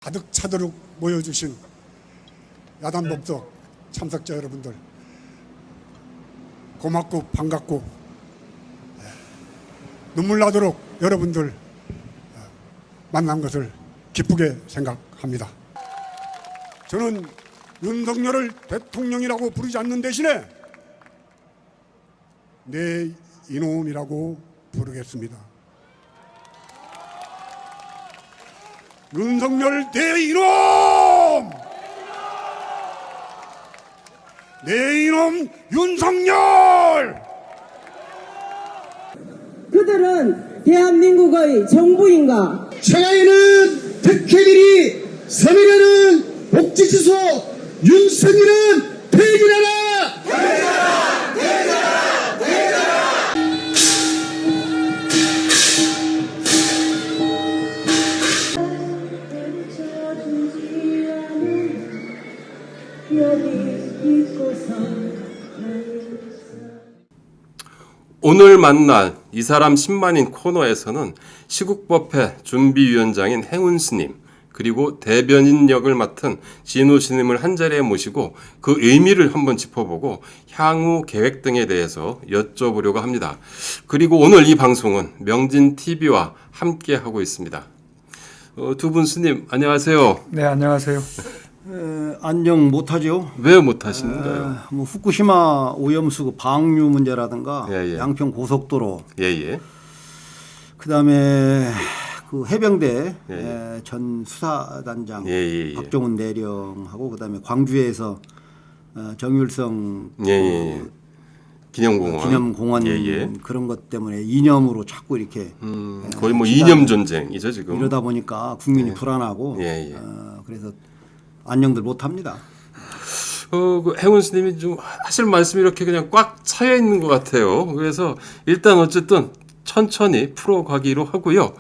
가득 차도록 모여주신 야단법석 참석자 여러분들 고맙고 반갑고 눈물 나도록 여러분들 만난 것을 기쁘게 생각합니다. 저는 윤석열을 대통령이라고 부르지 않는 대신에 내 이놈이라고 부르겠습니다. 윤석열 내 이놈! 내 이놈 윤석열! 그들은 대한민국의 정부인가? 청하에는 특혜들이 서민에는 복지치소 윤석열은 퇴진하라! 퇴진하라! 퇴진하라! 퇴진하라! 오늘 만날 이 사람 10만인 코너에서는 시국법회 준비위원장인 행운 스님 그리고 대변인 역을 맡은 진호 스님을 한자리에 모시고 그 의미를 한번 짚어보고 향후 계획 등에 대해서 여쭤보려고 합니다. 그리고 오늘 이 방송은 명진TV와 함께 하고 있습니다. 두 분 스님 안녕하세요. 네, 안녕하세요. 안녕 못하죠. 왜 못하시는가요? 뭐 후쿠시마 오염수 방류 문제라든가 예. 양평 고속도로, 예예. 그다음에 그 해병대 전 수사단장 예. 박종훈 대령하고 그다음에 광주에서 정율성 그 기념공원 예. 그런 것 때문에 이념으로 자꾸 이렇게 거의 뭐 이념 전쟁이죠 지금. 이러다 보니까 국민이 불안하고 그래서 안녕들 못합니다. 그 행운 스님이 좀 하실 말씀이 이렇게 그냥 꽉 차여 있는 것 같아요. 그래서 일단 어쨌든 천천히 풀어가기로 하고요.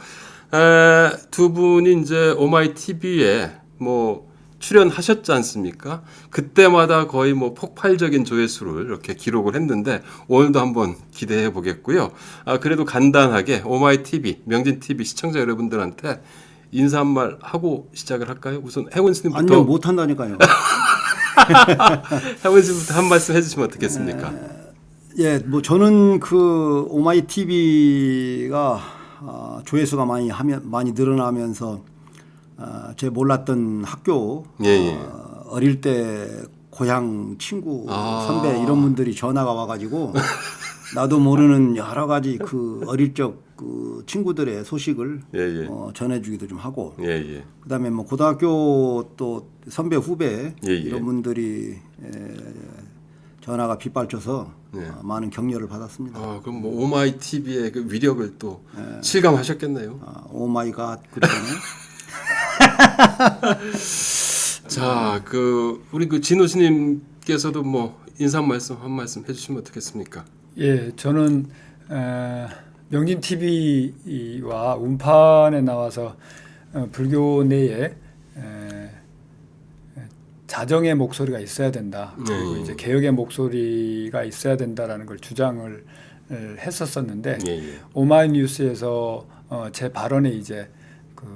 두 분이 이제 오마이 TV에 뭐 출연하셨지 않습니까? 그때마다 거의 뭐 폭발적인 조회수를 이렇게 기록을 했는데 오늘도 한번 기대해 보겠고요. 그래도 간단하게 오마이 TV, 명진 TV 시청자 여러분들한테 인사 한 말 하고 시작을 할까요? 우선 행운 스님부터. 안녕 못한다니까요. 행운 스님부터 한 말씀 해주시면 어떻겠습니까? 예, 뭐 저는 그 오마이 TV가 조회수가 많이 늘어나면서 제 몰랐던 학교 어릴 때 고향 친구 선배 이런 분들이 전화가 와가지고 나도 모르는 여러 가지 그 어릴 적 그 친구들의 소식을 전해주기도 좀 하고 그다음에 뭐 고등학교 또 선배 후배 이런 분들이 전화가 빗발쳐서 많은 격려를 받았습니다. 그럼 뭐 오마이 TV의 그 위력을 또 실감하셨겠네요. 오마이 갓 그러네. 자, 그 우리 그 진호 스님께서도 뭐 인사 한 말씀 해주시면 어떻겠습니까? 예, 저는 명진 TV와 운판에 나와서 불교 내에 자정의 목소리가 있어야 된다. 그리고 이제 개혁의 목소리가 있어야 된다라는 걸 주장을 했었었는데 오마이뉴스에서 제 발언에 이제 그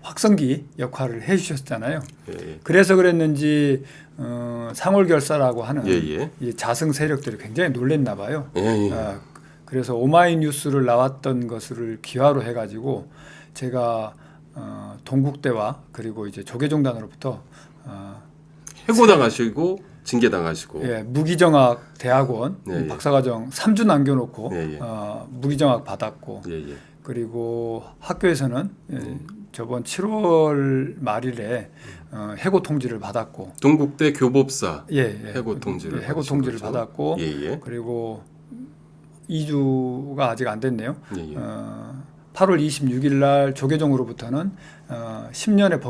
확성기 역할을 해주셨잖아요. 그래서 그랬는지 상홀결사라고 하는 이 자승 세력들이 굉장히 놀랬나 봐요. 그래서 오마이뉴스를 나왔던 것을 기화로 해가지고 제가 동국대와 그리고 이제 조계종단으로부터 해고당하시고 징계당하시고 무기정학 대학원 박사과정 3주 남겨놓고 무기정학 받았고 그리고 학교에서는 저번 7월 말일에 해고 통지를 받았고 동국대 교법사 해고 통지를 받았고 그리고 2주가 아직 안 됐네요. 8월 26일 날 조계종으로부터는 10년의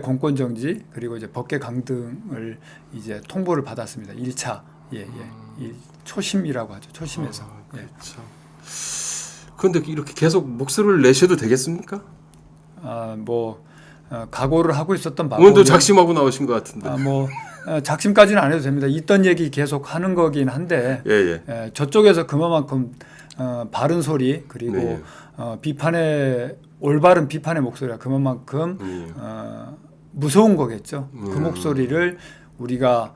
공권 정지 그리고 이제 법계 강등을 이제 통보를 받았습니다. 1차 초심이라고 하죠. 초심에서. 그렇죠. 그런데 이렇게 계속 목소리를 내셔도 되겠습니까? 각오를 하고 있었던 바고 오늘도 작심하고 나오신 것 같은데. 작심까지는 안 해도 됩니다. 있던 얘기 계속 하는 거긴 한데 저쪽에서 그만큼 바른 소리 그리고 비판의 올바른 비판의 목소리가 그만큼 무서운 거겠죠. 그 목소리를 우리가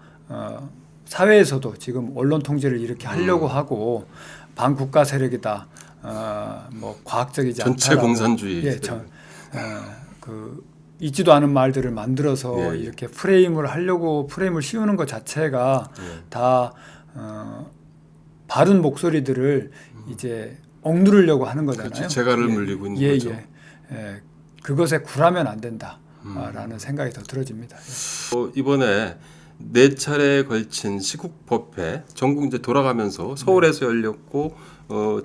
사회에서도 지금 언론 통제를 이렇게 하려고 하고 반국가 세력이다, 뭐 과학적이지 않다, 전체 공산주의. 예, 그 있지도 않은 말들을 만들어서 예, 예. 이렇게 프레임을 씌우는 것 자체가 다 바른 목소리들을 이제 억누르려고 하는 거잖아요. 그렇죠. 재갈을 물리고 있는 예, 거죠. 예. 그것에 굴하면 안 된다라는 생각이 더 들어집니다. 이번에 4차례에 걸친 시국법회 전국 이제 돌아가면서 서울에서 열렸고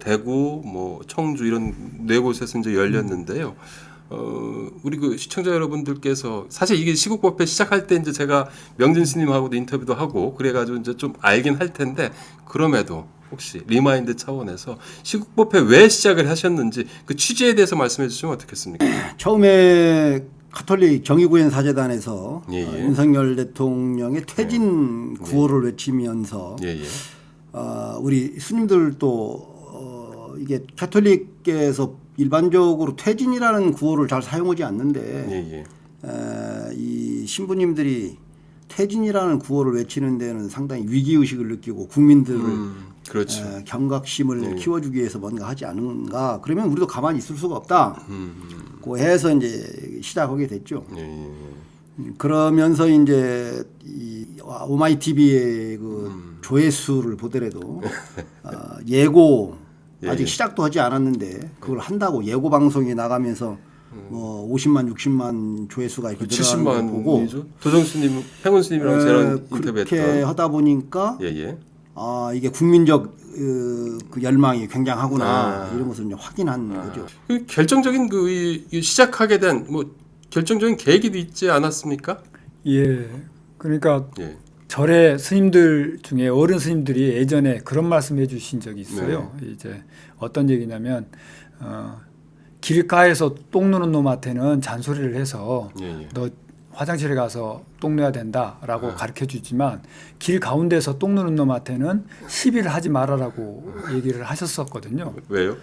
대구, 뭐 청주 이런 4곳에서 이제 열렸는데요. 우리 그 시청자 여러분들께서 사실 이게 시국법회 시작할 때 이제 제가 명진 스님하고도 인터뷰도 하고 그래가지고 이제 좀 알긴 할 텐데 그럼에도 혹시 리마인드 차원에서 시국법회 왜 시작을 하셨는지 그 취지에 대해서 말씀해 주시면 어떻겠습니까? 처음에 가톨릭 정의구현 사재단에서 예, 예. 윤석열 대통령의 퇴진 구호를 외치면서 예, 예. 우리 스님들도 이게 가톨릭계에서 일반적으로 퇴진이라는 구호를 잘 사용하지 않는데 예, 예. 이 신부님들이 퇴진이라는 구호를 외치는 데는 상당히 위기의식을 느끼고 국민들을 그렇죠. 경각심을 키워주기 위해서 뭔가 하지 않은가. 그러면 우리도 가만히 있을 수가 없다. 그 해서 이제 시작하게 됐죠. 예, 예. 그러면서 이제 이 오마이 TV의 그 조회수를 보더라도 예고 예, 아직 예. 시작도 하지 않았는데 그걸 한다고 예고 방송에 나가면서 뭐 50만, 60만 조회수가 이렇게 늘어나는 걸 보고 70만이죠. 도정스님, 행운스님이랑 저랑 그렇게 인터뷰했던. 하다 보니까 예, 예. 이게 국민적 그 열망이 굉장하구나 아. 이런 것을 이제 확인한 거죠. 그 결정적인 이 시작하게 된 뭐 결정적인 계획이 있지 않았습니까? 예, 그러니까 예. 절의 스님들 중에 어른 스님들이 예전에 그런 말씀해 주신 적이 있어요. 이제 어떤 얘기냐면 길가에서 똥 누는 놈한테는 잔소리를 해서 예, 예. 너 화장실에 가서 똥 넣어야 된다라고 가르쳐 주지만 길 가운데서 똥 누는 놈한테는 시비를 하지 말아라고 얘기를 하셨었거든요. 왜요?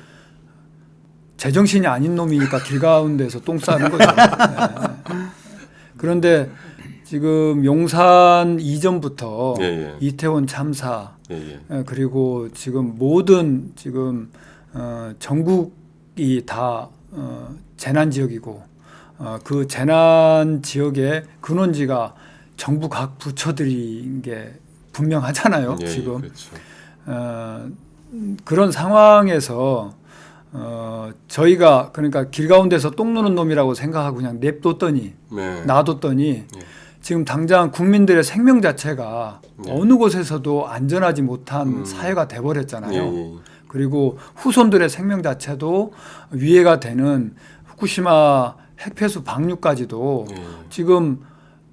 제정신이 아닌 놈이니까 길 가운데서 똥 싸는 거죠. 네. 그런데 지금 용산 이전부터 예, 예. 이태원 참사 예, 예. 그리고 지금 모든 지금 전국이 다 재난 지역이고 그 재난 지역의 근원지가 정부 각 부처들인 게 분명하잖아요. 예, 지금 그렇죠. 그런 상황에서 저희가 그러니까 길 가운데서 똥 누는 놈이라고 생각하고 그냥 냅뒀더니 네. 놔뒀더니 지금 당장 국민들의 생명 자체가 어느 곳에서도 안전하지 못한 사회가 돼버렸잖아요. 예, 예. 그리고 후손들의 생명 자체도 위해가 되는 후쿠시마 핵폐수 방류까지도 지금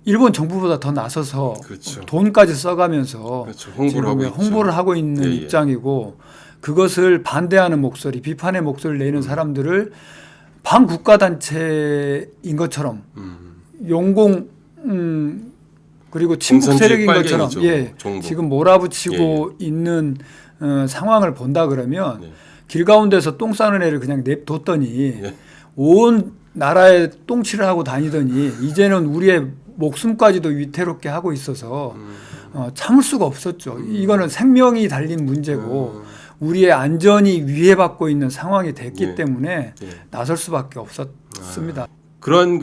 일본 정부보다 더 나서서 그렇죠. 돈까지 써가면서 그렇죠. 홍보를 지금 하고 있죠. 홍보를 하고 있는 예, 예. 입장이고 그것을 반대하는 목소리, 비판의 목소리를 내는 사람들을 반국가 단체인 것처럼 용공 그리고 친북 공산주의 세력인 것처럼 빨갱이죠, 정부. 지금 몰아붙이고 있는 상황을 본다 그러면 길 가운데서 똥 싸는 애를 그냥 냅뒀더니 온 나라에 똥칠을 하고 다니더니 이제는 우리의 목숨까지도 위태롭게 하고 있어서 참을 수가 없었죠. 이거는 생명이 달린 문제고 우리의 안전이 위해받고 있는 상황이 됐기 때문에 나설 수밖에 없었습니다. 그런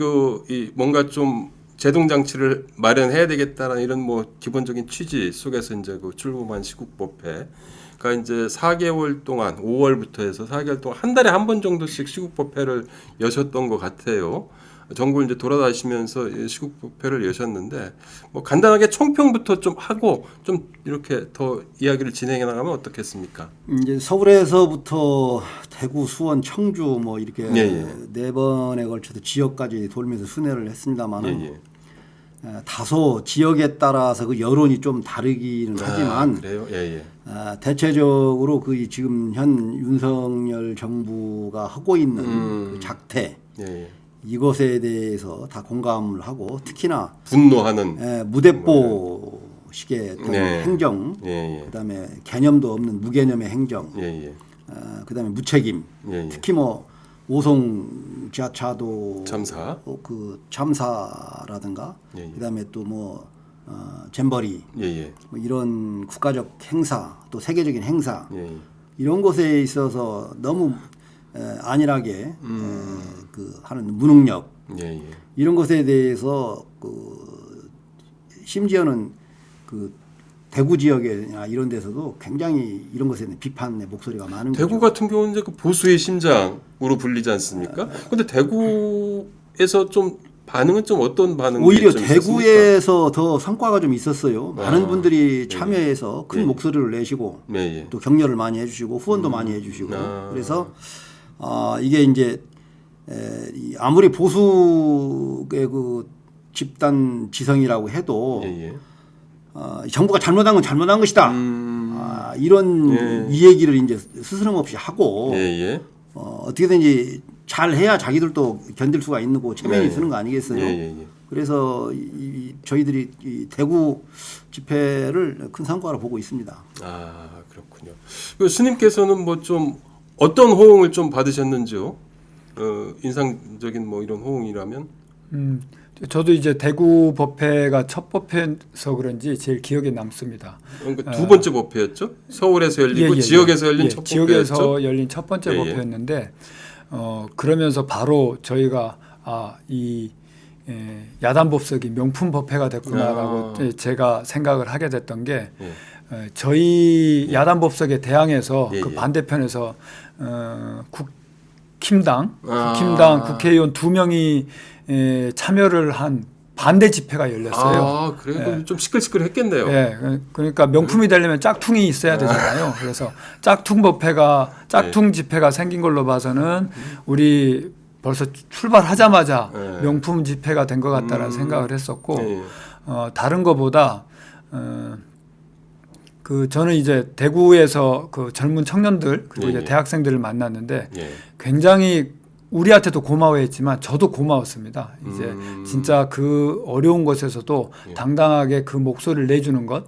뭔가 좀 제동 장치를 마련해야 되겠다라는 이런 뭐 기본적인 취지 속에서 이제 그 출범한 시국법회가 이제 4개월 동안 5월부터 해서 4개월 동안 한 달에 한 번 정도씩 시국법회를 여셨던 것 같아요. 전국을 이제 돌아다니시면서 시국법회를 여셨는데 뭐 간단하게 총평부터 좀 하고 좀 이렇게 더 이야기를 진행해 나가면 어떻겠습니까? 이제 서울에서부터 대구, 수원, 청주 뭐 이렇게 네 번에 걸쳐서 지역까지 돌면서 순회를 했습니다만 다소 지역에 따라서 그 여론이 좀 다르기는 하지만 그래요? 대체적으로 그 지금 현 윤석열 정부가 하고 있는 그 작태 이것에 대해서 다 공감을 하고 특히나 분노하는 무대뽀식의 어떤 행정, 그다음에 개념도 없는 무개념의 행정, 그다음에 무책임, 특히 뭐 오송 지하차도 참사. 그 참사라든가 예, 예. 그다음에 또 뭐 잼버리 예예. 뭐 이런 국가적 행사 또 세계적인 행사 예. 이런 것에 있어서 너무 안일하게 그 하는 무능력 예예. 이런 것에 대해서 그 심지어는 그 대구 지역이나 이런 데서도 굉장히 이런 것에 대한 비판의 목소리가 많은 대구 거죠. 같은 경우는 이제 그 보수의 심장으로 불리지 않습니까? 근데 대구에서 좀 반응은 좀 어떤 반응이 오히려 좀 대구에서 더 성과가 좀 있었어요. 아, 많은 분들이 예. 참여해서 큰 예. 목소리를 내시고 있습니까? 예, 예. 또 격려를 많이 해주시고 후원도 많이 해주시고 아. 그래서 이게 이제 아무리 보수의 그 집단 지성이라고 해도 예, 예. 정부가 잘못한 건 잘못한 것이다. 이런 예. 이 얘기를 이제 스스럼 없이 하고 예, 예. 어떻게든지 잘 해야 자기들도 견딜 수가 있는 거 체면이 예. 쓰는 거 아니겠어요? 예, 예, 예. 그래서 저희들이 이 대구 집회를 큰 성과로 보고 있습니다. 아, 그렇군요. 그 스님께서는 뭐 좀 어떤 호응을 좀 받으셨는지요? 인상적인 뭐 이런 호응이라면? 저도 이제 대구 법회가 첫 법회서 그런지 제일 기억에 남습니다. 그러니까 두 번째 법회였죠? 서울에서 열리고 지역에서 열린 첫 지역에서 법회였죠? 열린 첫 번째 예, 예. 법회였는데 그러면서 바로 저희가 이 야단법석이 명품 법회가 됐구나라고 제가 생각을 하게 됐던 게 예. 저희 야단법석에 대항해서 예, 그 예. 반대편에서 국힘당 아. 국회의원 2명이 참여를 한 반대 집회가 열렸어요. 아, 그래? 그럼 좀 시끌시끌했겠네요. 예, 그러니까 명품이 되려면 짝퉁이 있어야 되잖아요. 그래서 짝퉁 집회가 생긴 걸로 봐서는 우리 벌써 출발하자마자 네. 명품 집회가 된 것 같다라는 생각을 했었고 예. 다른 것보다 저는 이제 대구에서 그 젊은 청년들 그리고 예, 이제 예. 대학생들을 만났는데 예. 굉장히 우리한테도 고마워했지만 저도 고마웠습니다. 이제 진짜 그 어려운 곳에서도 당당하게 그 목소리를 내주는 것,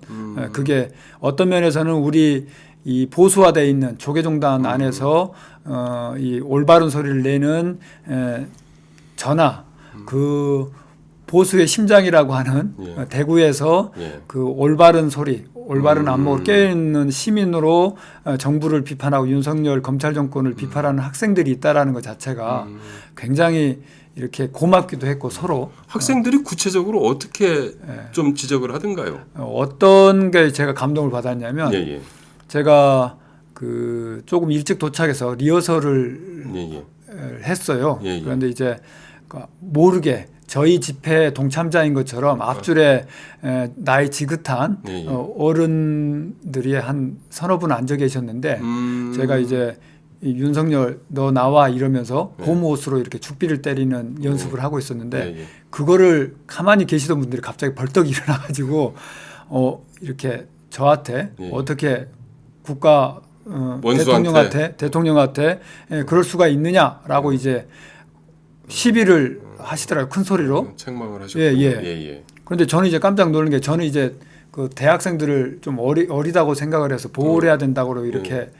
그게 어떤 면에서는 우리 이 보수화되어 있는 조계종단 안에서 이 올바른 소리를 내는 저나 그 보수의 심장이라고 하는 예. 대구에서 예. 그 올바른 소리, 올바른 안목을 깨어있는 시민으로 정부를 비판하고 윤석열 검찰 정권을 비판하는 학생들이 있다라는 것 자체가 굉장히 이렇게 고맙기도 했고 서로 학생들이 구체적으로 어떻게 좀 지적을 하던가요? 어떤 게 제가 감동을 받았냐면 예, 예. 제가 그 조금 일찍 도착해서 리허설을 예, 예. 했어요. 예, 예. 그런데 이제 모르게 저희 집회 동참자인 것처럼 앞줄에 나이 지긋한 예, 예. 어른들이 한 서너 분 앉아 계셨는데 제가 이제 이 윤석열 너 나와 이러면서 봄 옷으로 이렇게 죽비를 때리는 연습을 하고 있었는데 예, 예. 그거를 가만히 계시던 분들이 갑자기 벌떡 일어나가지고 이렇게 저한테 예. 어떻게 국가 원수한테. 대통령한테 그럴 수가 있느냐라고 이제 시비를 하시더라고요. 큰 소리로. 책망을 하셨군요. 예, 예. 예. 그런데 저는 이제 깜짝 놀란 게 저는 이제 그 대학생들을 좀 어리다고 생각을 해서 보호를 해야 된다고 이렇게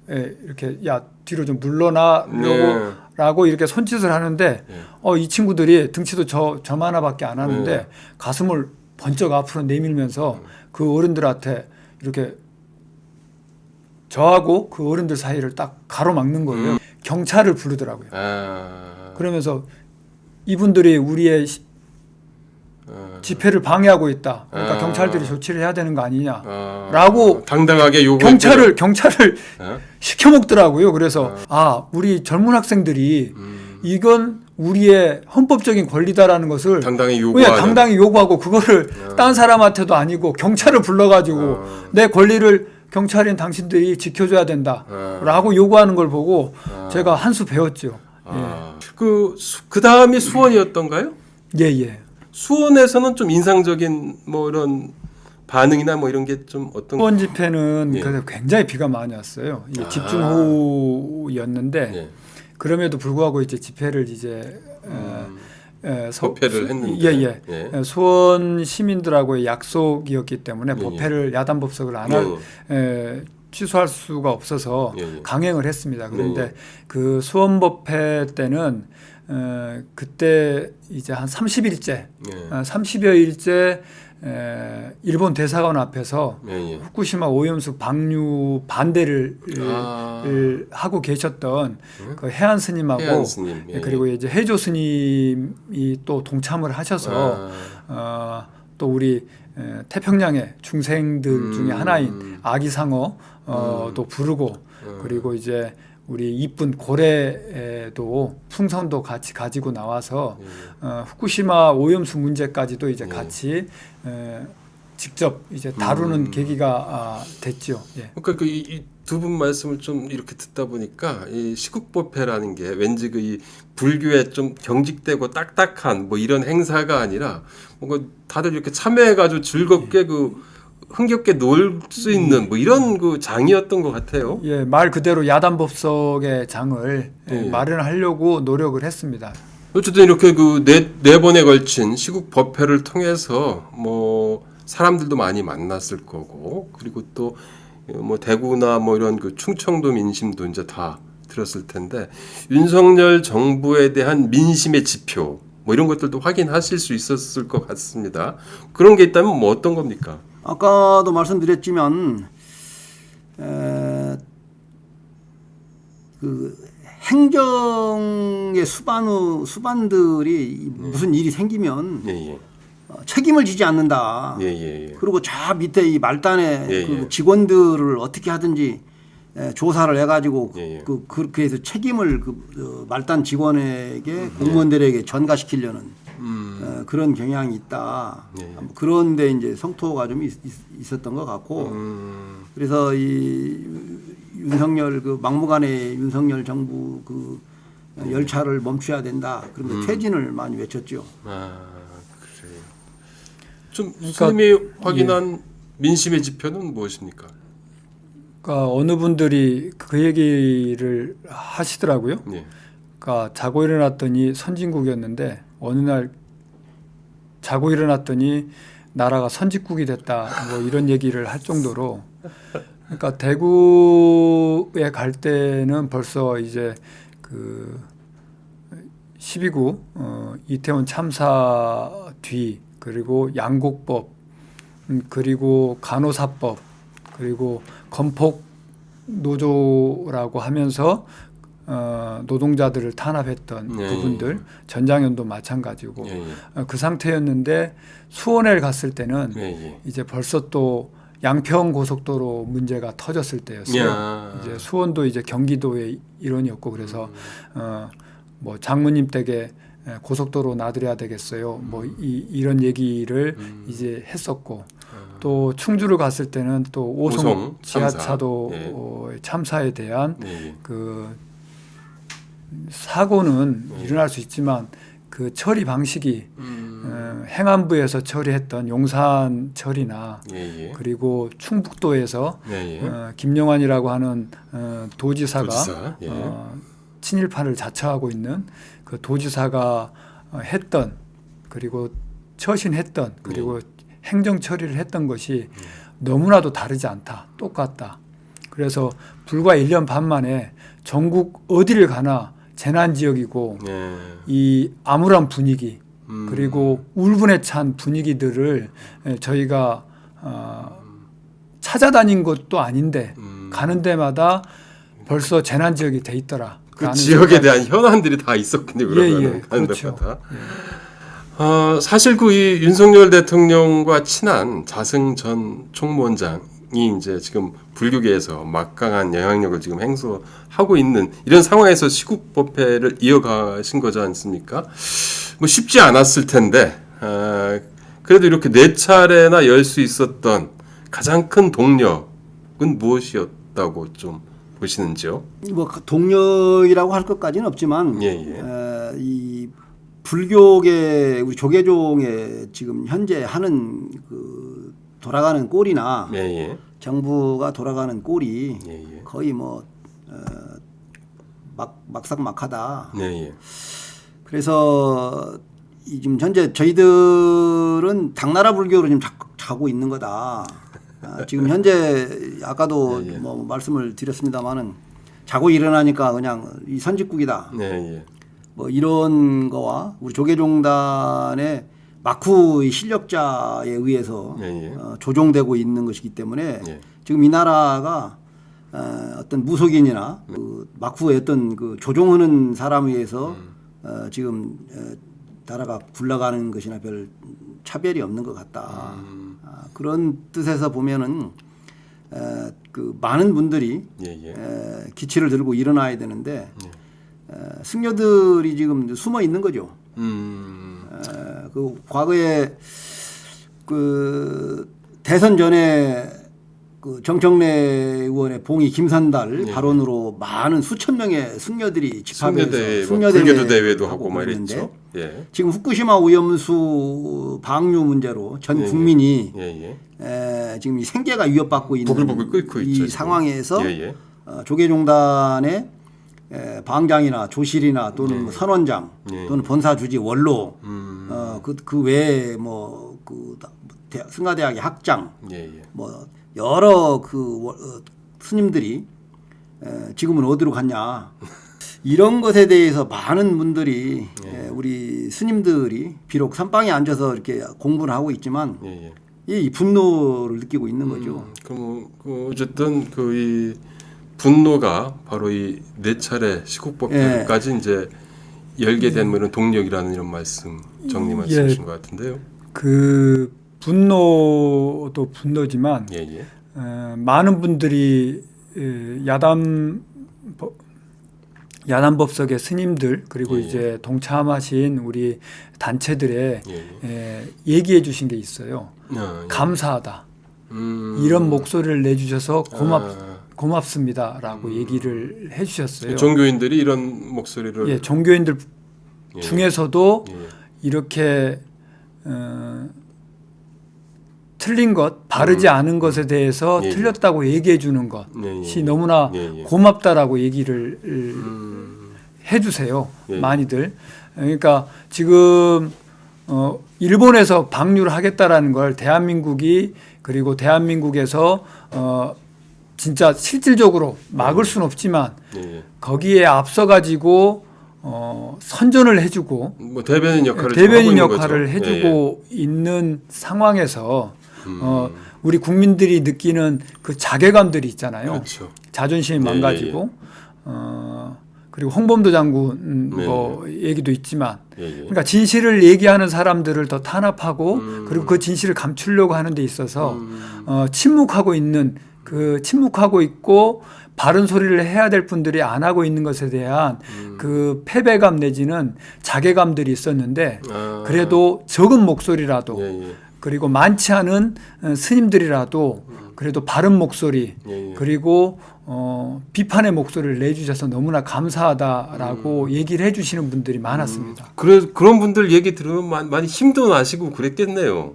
이렇게 야 뒤로 좀 물러나려고라고 이렇게 손짓을 하는데 이 친구들이 등치도 저만 하나밖에 안 하는데 가슴을 번쩍 앞으로 내밀면서 그 어른들한테 이렇게 저하고 그 어른들 사이를 딱 가로막는 거예요. 경찰을 부르더라고요. 그러면서 이분들이 우리의 집회를 방해하고 있다. 그러니까 경찰들이 조치를 해야 되는 거 아니냐라고 당당하게 요구했죠. 경찰을 시켜먹더라고요. 그래서 우리 젊은 학생들이 이건 우리의 헌법적인 권리다라는 것을 당당히 요구하고 그거를 딴 사람한테도 아니고 경찰을 불러가지고 내 권리를 경찰인 당신들이 지켜줘야 된다라고 요구하는 걸 보고 제가 한 수 배웠죠. 그 다음이 수원이었던가요? 예. 수원에서는 좀 인상적인 뭐 이런 반응이나 뭐 이런 게 좀 어떤 수원 집회는 그래서 굉장히 비가 많이 왔어요. 집중호우였는데 그럼에도 불구하고 이제 집회를 이제 법회를 했는데 수원 시민들하고의 약속이었기 때문에 법회를 야단법석을 안 할 취소할 수가 없어서 강행을 했습니다. 그런데 그 수원 법회 때는 그때 이제 한 30일째, 예. 30여일째 일본 대사관 앞에서 예, 예. 후쿠시마 오염수 방류 반대를 하고 계셨던 그 해안 스님하고 해안 스님, 예, 그리고 이제 해조 스님이 또 동참을 하셔서 또 우리 태평양의 중생들 중에 하나인 아기상어 또 부르고 그리고 이제 우리 이쁜 고래도 풍선도 같이 가지고 나와서 후쿠시마 오염수 문제까지도 이제 같이 직접 이제 다루는 계기가 됐죠. 예. 그러니까 이 두 분 말씀을 좀 이렇게 듣다 보니까 이 시국법회라는 게 왠지 그 이 불교에 좀 경직되고 딱딱한 뭐 이런 행사가 아니라 뭔가 다들 이렇게 참여해가지고 즐겁게 그 흥겹게 놀 수 있는 뭐 이런 그 장이었던 것 같아요. 예, 말 그대로 야단법석의 장을 마련하려고 노력을 했습니다. 어쨌든 이렇게 그 네 번에 걸친 시국 법회를 통해서 뭐 사람들도 많이 만났을 거고 그리고 또 뭐 대구나 뭐 이런 그 충청도 민심도 이제 다 들었을 텐데 윤석열 정부에 대한 민심의 지표 뭐 이런 것들도 확인하실 수 있었을 것 같습니다. 그런 게 있다면 뭐 어떤 겁니까? 아까도 말씀드렸지만 그 행정의 수반들이 무슨 일이 생기면 예, 예. 책임을 지지 않는다. 예, 예, 예. 그리고 저 밑에 이 말단의 예, 그 예. 직원들을 어떻게 하든지 조사를 해가지고 예, 예. 그렇게 해서 책임을 말단 직원에게 공무원들에게 전가시키려는 그런 경향이 있다. 예, 예. 그런데 이제 성토가 좀 있었던 것 같고 그래서 이 윤석열 그 막무가내 윤석열 정부 그 열차를 멈춰야 된다. 그러면서 퇴진을 많이 외쳤죠. 아 그래요. 좀 그러니까, 스님이 확인한 민심의 지표는 무엇입니까? 그러니까 어느 분들이 그 얘기를 하시더라고요. 예. 그러니까 자고 일어났더니 선진국이었는데 어느 날 자고 일어났더니 나라가 선진국이 됐다. 뭐 이런 얘기를 할 정도로 그러니까 대구에 갈 때는 벌써 이제 그 12구 이태원 참사 뒤 그리고 양곡법 그리고 간호사법 그리고 건폭 노조라고 하면서 노동자들을 탄압했던 예, 부분들 전장현도 마찬가지고 예, 그 상태였는데 수원에 갔을 때는 예, 예. 이제 벌써 또 양평 고속도로 문제가 터졌을 때였어요. 야. 이제 수원도 이제 경기도의 일원이었고 그래서 뭐 장모님 댁에 고속도로 놔드려야 되겠어요. 뭐 이런 얘기를 이제 했었고 또 충주를 갔을 때는 또 오송 지하차도 참사에 대한 예. 그 사고는 일어날 수 있지만 그 처리 방식이 행안부에서 처리했던 용산 처리나 예, 예. 그리고 충북도에서 예, 예. 김영환이라고 하는 도지사가 도지사, 예. 친일파를 자처하고 있는 그 도지사가 했던 그리고 처신했던 그리고 행정 처리를 했던 것이 너무나도 다르지 않다. 똑같다. 그래서 불과 1년 반 만에 전국 어디를 가나 재난 지역이고 예. 이 암울한 분위기 그리고 울분에 찬 분위기들을 저희가 찾아다닌 것도 아닌데 가는 데마다 벌써 재난 지역이 돼 있더라. 그 지역에 대한 현안들이 다 있었군요. 그러면 예, 그렇죠. 사실 그 이 윤석열 대통령과 친한 자승 전 총무원장이 이제 지금 불교계에서 막강한 영향력을 지금 행사하고 있는 이런 상황에서 시국법회를 이어가신 거지 않습니까? 뭐 쉽지 않았을 텐데 그래도 이렇게 4차례나 열 수 있었던 가장 큰 동력은 무엇이었다고 좀 보시는지요? 뭐 동력이라고 할 것까지는 없지만 이 불교계 우리 조계종의 지금 현재 하는 그 돌아가는 꼴이나 정부가 돌아가는 꼴이 거의 뭐 막상막하다. 그래서 지금 현재 저희들은 당나라 불교로 지금 자고 있는 거다. 지금 현재 아까도 뭐 말씀을 드렸습니다마는 자고 일어나니까 그냥 이 선진국이다. 뭐 이런 거와 우리 조계종단의 막후의 실력자에 의해서 예, 예. 조종되고 있는 것이기 때문에 예. 지금 이 나라가 어떤 무속인이나 그 막후의 어떤 그 조종하는 사람에 의해서 지금 나라가 굴러가는 것이나 별 차별이 없는 것 같다. 그런 뜻에서 보면은 그 많은 분들이 예, 예. 기치를 들고 일어나야 되는데 승려들이 지금 숨어 있는 거죠. 그 과거에 그 대선 전에 그 정청래 의원의 봉이 김산달 예. 발언으로 많은 수천 명의 승려들이 집합해서 승려대회, 불교도 대회도 하고 막 그랬는데 이랬죠. 예. 지금 후쿠시마 오염수 방류 문제로 전 예, 예. 국민이 예, 예. 지금 이 생계가 위협받고 있는 부글부글 끓고 이 있죠, 지금. 상황에서 예, 예. 조계종단의 방장이나 조실이나 또는 뭐 선원장 예. 또는 본사주지 원로 그 외에 승하대학의 학장 예, 예. 뭐 여러 스님들이 지금은 어디로 갔냐 이런 것에 대해서 많은 분들이 우리 스님들이 비록 선방에 앉아서 이렇게 공부를 하고 있지만 예, 예. 이 분노를 느끼고 있는 거죠. 그럼 어쨌든 이 분노가 바로 이 네 차례 시국법까지 이제 열게 된 이런 동력이라는 이런 말씀 정리 말씀이신 것 같은데요. 그 분노도 분노지만 예, 예. 많은 분들이 야단법석의 스님들 그리고 예. 이제 동참하신 우리 단체들의 예, 얘기해 주신 게 있어요. 예. 감사하다. 이런 목소리를 내주셔서 고맙습니다라고 얘기를 해주셨어요. 종교인들이 이런 목소리를 예, 종교인들 예. 중에서도 예. 이렇게 틀린 것, 바르지 않은 것에 대해서 예, 예. 틀렸다고 얘기해 주는 예, 것이 예. 너무나 예, 예. 고맙다라고 얘기를 해주세요. 예, 예. 많이들. 그러니까 지금 일본에서 방류를 하겠다라는 걸 대한민국이 그리고 대한민국에서 진짜 실질적으로 막을 수는 없지만 예, 예. 거기에 앞서 가지고 선전을 해주고 뭐 대변인 역할을 대변인 좀 하고 역할을 있는 거죠. 해주고 있는 상황에서 우리 국민들이 느끼는 그 자괴감들이 있잖아요. 그렇죠. 자존심이 예, 망가지고 그리고 홍범도 장군 네. 뭐 얘기도 있지만 예, 예. 그러니까 진실을 얘기하는 사람들을 더 탄압하고 그리고 그 진실을 감추려고 하는 데 있어서 침묵하고 있고 바른 소리를 해야 될 분들이 안 하고 있는 것에 대한 그 패배감 내지는 자괴감들이 있었는데 그래도 적은 목소리라도 예, 예. 그리고 많지 않은 스님들이라도 그래도 바른 목소리 예, 예. 그리고 비판의 목소리를 내주셔서 너무나 감사하다라고 얘기를 해주시는 분들이 많았습니다. 그런 분들 얘기 들으면 많이 힘도 나시고 그랬겠네요.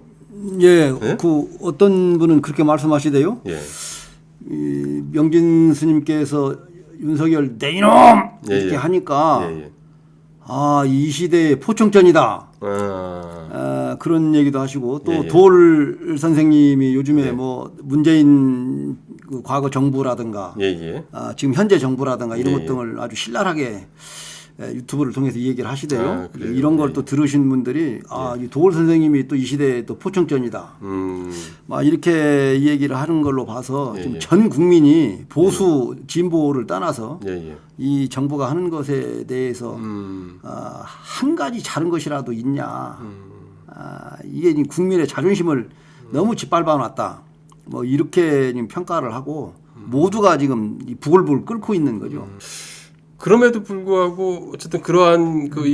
예, 예? 그 어떤 분은 그렇게 말씀하시대요. 예. 이 명진 스님께서 윤석열 내 이놈 예, 이렇게 예. 하니까 예, 예. 이 시대의 포청전이다. 그런 얘기도 하시고 또 예, 예. 돌 선생님이 요즘에 예. 뭐 문재인 그 과거 정부라든가 예, 예. 지금 현재 정부라든가 이런 예, 것 예. 등을 아주 신랄하게 유튜브를 통해서 이 얘기를 하시대요. 그래요? 이런 걸 예, 또 들으신 분들이 이 도올 선생님이 또 이 시대의 또 포청전이다. 막 이렇게 이 얘기를 하는 걸로 봐서 예, 지금 예. 전 국민이 보수 진보를 떠나서 예, 예. 이 정부가 하는 것에 대해서 한 가지 잘한 것이라도 있냐. 이게 지금 국민의 자존심을 너무 짓밟아 놨다. 뭐 이렇게 지금 평가를 하고 모두가 지금 이 부글부글 끓고 있는 거죠. 그럼에도 불구하고 어쨌든 그러한 그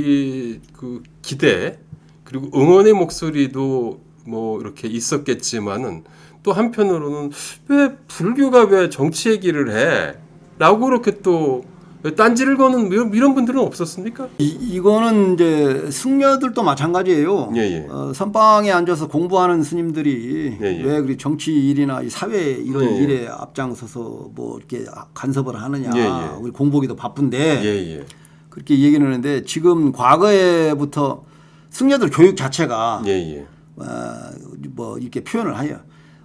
기대 그리고 응원의 목소리도 뭐 이렇게 있었겠지만은 또 한편으로는 왜 불교가 왜 정치 얘기를 해? 라고 그렇게 또 딴지를 거는 이런 분들은 없었습니까? 이거는 이제 승려들도 마찬가지예요. 예, 예. 선방에 앉아서 공부하는 스님들이 예, 예. 왜 그리 정치 일이나 이 사회 이런 예, 예. 일에 앞장서서 뭐 이렇게 간섭을 하느냐. 예, 예. 우리 공부하기도 바쁜데 예, 예. 그렇게 얘기는 하는데 지금 과거에부터 승려들 교육 자체가 예, 예. 뭐 이렇게 표현을 하여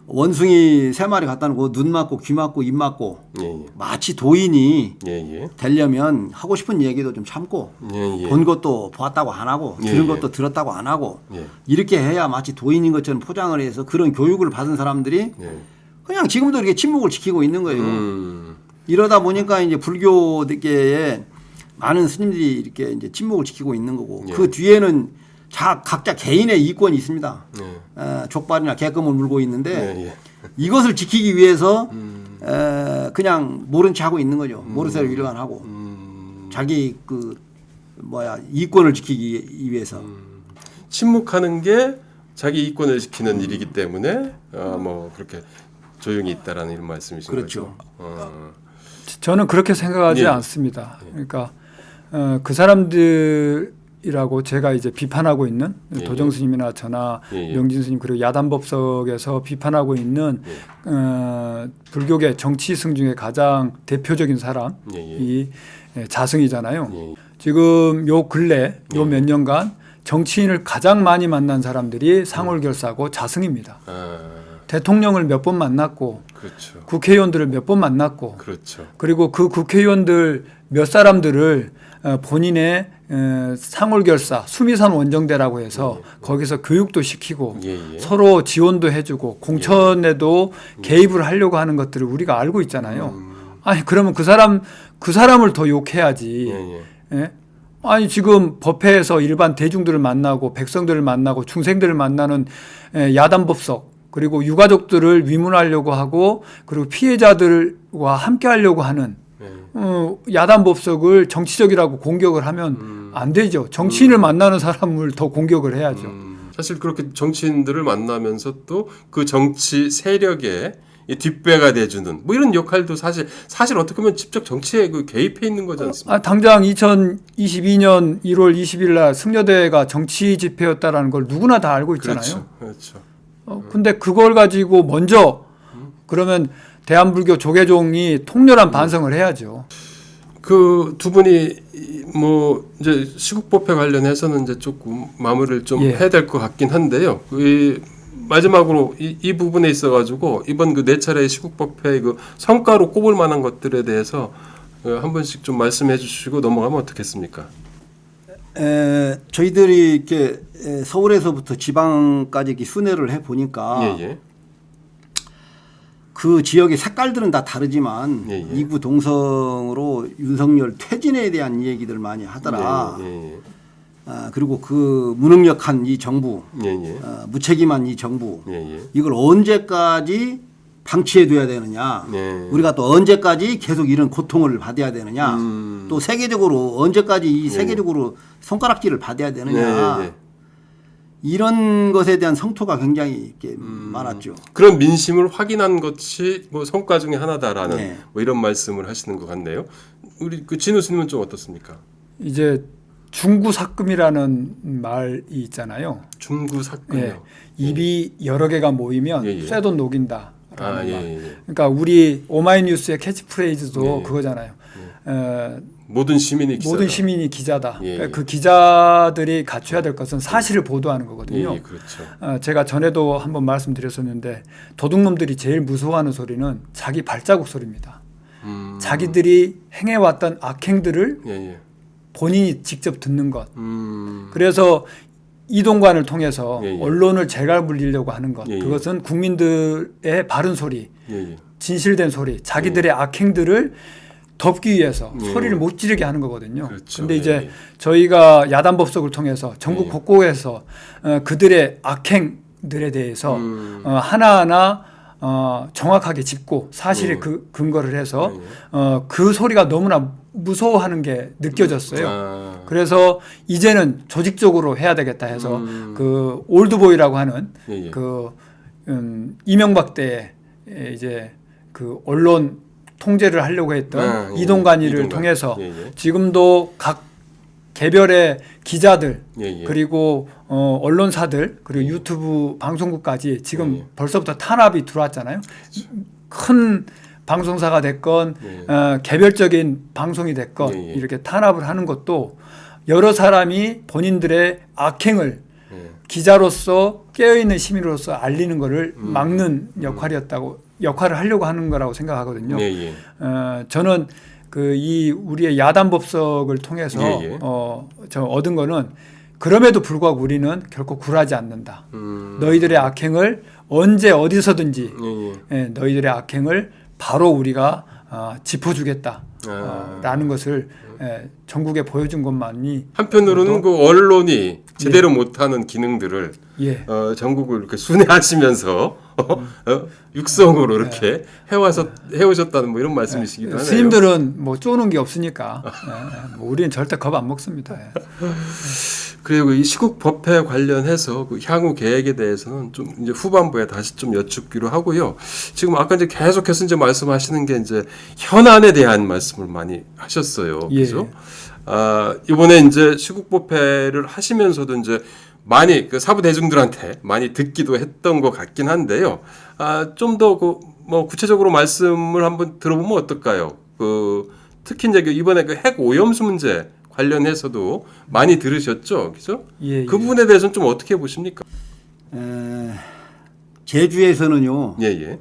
원숭이 3마리 갖다 놓고 눈 맞고 귀 맞고 입 맞고 예, 마치 도인이 예, 예. 되려면 하고 싶은 얘기도 좀 참고 예, 예. 본 것도 보았다고 안 하고 들은 예, 것도 들었다고 안 하고 예. 이렇게 해야 마치 도인인 것처럼 포장을 해서 그런 교육을 받은 사람들이 예. 그냥 지금도 이렇게 침묵을 지키고 있는 거예요. 음. 이러다 보니까 이제 불교계에 많은 스님들이 이렇게 이제 침묵을 지키고 있는 거고 예. 그 뒤에는 각자 개인의 이권이 있습니다. 예. 족발이나 개껌을 물고 있는데 예, 예. 이것을 지키기 위해서 그냥 모른 체 하고 있는 거죠. 모르쇠로 일관 하고 자기 이권을 지키기 위해서. 침묵하는 게 자기 이권을 지키는 일이기 때문에 뭐 그렇게 조용히 있다라는 이런 말씀이신 그렇죠. 거죠. 저는 그렇게 생각하지 예. 않습니다. 그러니까 그 사람들이라고 제가 이제 비판하고 있는 예. 도정 스님이나 저나 예. 명진 스님 그리고 야단법석에서 비판하고 있는 불교계 정치승 중에 가장 대표적인 사람이 자승이잖아요. 예. 지금 요 근래 요 몇 년간 정치인을 가장 많이 만난 사람들이 상홀결사고 자승입니다. 대통령을 몇 번 만났고 그렇죠. 국회의원들을 몇 번 만났고 그렇죠. 그리고 그 국회의원들 몇 사람들을 본인의 상홀결사 수미산 원정대라고 해서 거기서 교육도 시키고 예, 예. 서로 지원도 해주고 공천에도 개입을 하려고 하는 것들을 우리가 알고 있잖아요. 아니 그러면 그 사람을 더 욕해야지. 예, 예? 아니 지금 법회에서 일반 대중들을 만나고 백성들을 만나고 중생들을 만나는 야단법석 그리고 유가족들을 위문하려고 하고 그리고 피해자들과 함께 하려고 하는 야단법석을 정치적이라고 공격을 하면 안 되죠. 정치인을 만나는 사람을 더 공격을 해야죠. 사실 그렇게 정치인들을 만나면서 또 그 정치 세력의 이 뒷배가 돼주는 뭐 이런 역할도 사실 어떻게 보면 직접 정치에 그 개입해 있는 거지 않습니까? 당장 2022년 1월 20일 날 승려대회가 정치 집회였다라는 걸 누구나 다 알고 있잖아요. 그렇죠. 근데 그걸 가지고 먼저 그러면 대한불교 조계종이 통렬한 반성을 해야죠. 그 두 분이 뭐 이제 시국법회 관련해서는 이제 조금 마무리를 좀 예. 해야 될 것 같긴 한데요. 마지막으로 이 부분에 있어가지고 이번 그 네 차례의 시국법회 그 성과로 꼽을 만한 것들에 대해서 한 번씩 좀 말씀해 주시고 넘어가면 어떻겠습니까? 저희들이 이렇게 서울에서부터 지방까지 이렇게 순회를 해 보니까 예. 그 지역의 색깔들은 다 다르지만 예. 이구 동성으로 윤석열 퇴진에 대한 얘기들 많이 하더라. 예. 그리고 그 무능력한 이 정부, 예. 무책임한 이 정부, 예. 이걸 언제까지 방치해둬야 되느냐? 예. 우리가 또 언제까지 계속 이런 고통을 받아야 되느냐? 또 세계적으로 언제까지 이 세계적으로 손가락질을 받아야 되느냐? 예. 이런 것에 대한 성토가 굉장히 이렇게 많았죠. 그런 민심을 확인한 것이 뭐 성과 중에 하나다라는 네. 뭐 이런 말씀을 하시는 것 같네요. 우리 그 진우 스님은 좀 어떻습니까? 이제 중구삭금이라는 말이 있잖아요. 중구삭금요. 예. 입이 여러 개가 모이면 예. 쇠도 녹인다. 예. 그러니까 우리 오마이뉴스의 캐치프레이즈도 예. 그거잖아요. 모든 시민이 기자다. 모든 시민이 기자다. 예. 그러니까 그 기자들이 갖춰야 될 것은 사실을 보도하는 거거든요. 예, 그렇죠. 제가 전에도 한번 말씀드렸었는데 도둑놈들이 제일 무서워하는 소리는 자기 발자국 소리입니다. 자기들이 행해왔던 악행들을 예. 본인이 직접 듣는 것. 음. 그래서 이동관을 통해서 예. 언론을 재갈물리려고 하는 것. 예. 그것은 국민들의 바른 소리, 예. 진실된 소리, 자기들의 악행들을 덮기 위해서 예. 소리를 못 지르게 하는 거거든요. 그렇죠. 근데 이제 예. 저희가 야단법석을 통해서 전국 예. 곳곳에서 그들의 악행들에 대해서 하나하나 정확하게 짚고 사실에 근거를 해서 그 소리가 너무나 무서워하는 게 느껴졌어요. 그래서 이제는 조직적으로 해야 되겠다 해서 그 올드보이라고 하는 예. 그 이명박 때 이제 그 언론 통제를 하려고 했던 이동관이를 통해서 지금도 각 개별의 기자들 그리고 언론사들 그리고 유튜브 방송국까지 지금 벌써부터 탄압이 들어왔잖아요. 큰 방송사가 됐건 개별적인 방송이 됐건 이렇게 탄압을 하는 것도 여러 사람이 본인들의 악행을 기자로서 깨어있는 시민으로서 알리는 거를 막는 역할을 하려고 하는 거라고 생각하거든요. 예, 예. 저는 이 우리의 야단 법석을 통해서 예, 예. 저 얻은 거는 그럼에도 불구하고 우리는 결코 굴하지 않는다. 너희들의 악행을 언제 어디서든지 예, 너희들의 악행을 바로 우리가 짚어주겠다. 라는 것을 전국에 보여준 것만이 한편으로는 그 언론이 제대로 못하는 기능들을 예. 전국을 이렇게 순회하시면서 육성으로 이렇게 해오셨다는 뭐 이런 말씀이시기도 하네요. 스님들은 뭐 쪼는 게 없으니까 뭐 우리는 절대 겁 안 먹습니다. 예. 그리고 이 시국 법회 관련해서 그 향후 계획에 대해서는 좀 이제 후반부에 다시 좀 여쭙기로 하고요. 지금 아까 이제 계속해서 이제 말씀하시는 게 이제 현안에 대한 말씀을 많이 하셨어요. 예. 그죠? 이번에 이제 시국 법회를 하시면서도 이제 많이 그 사부 대중들한테 많이 듣기도 했던 것 같긴 한데요. 좀 더 그 뭐 구체적으로 말씀을 한번 들어보면 어떨까요? 그 특히 이제 이번에 그 핵 오염수 문제 관련해서도 많이 들으셨죠, 그죠? 예, 그 예. 부분에 대해서는 좀 어떻게 보십니까? 제주에서는요. 예.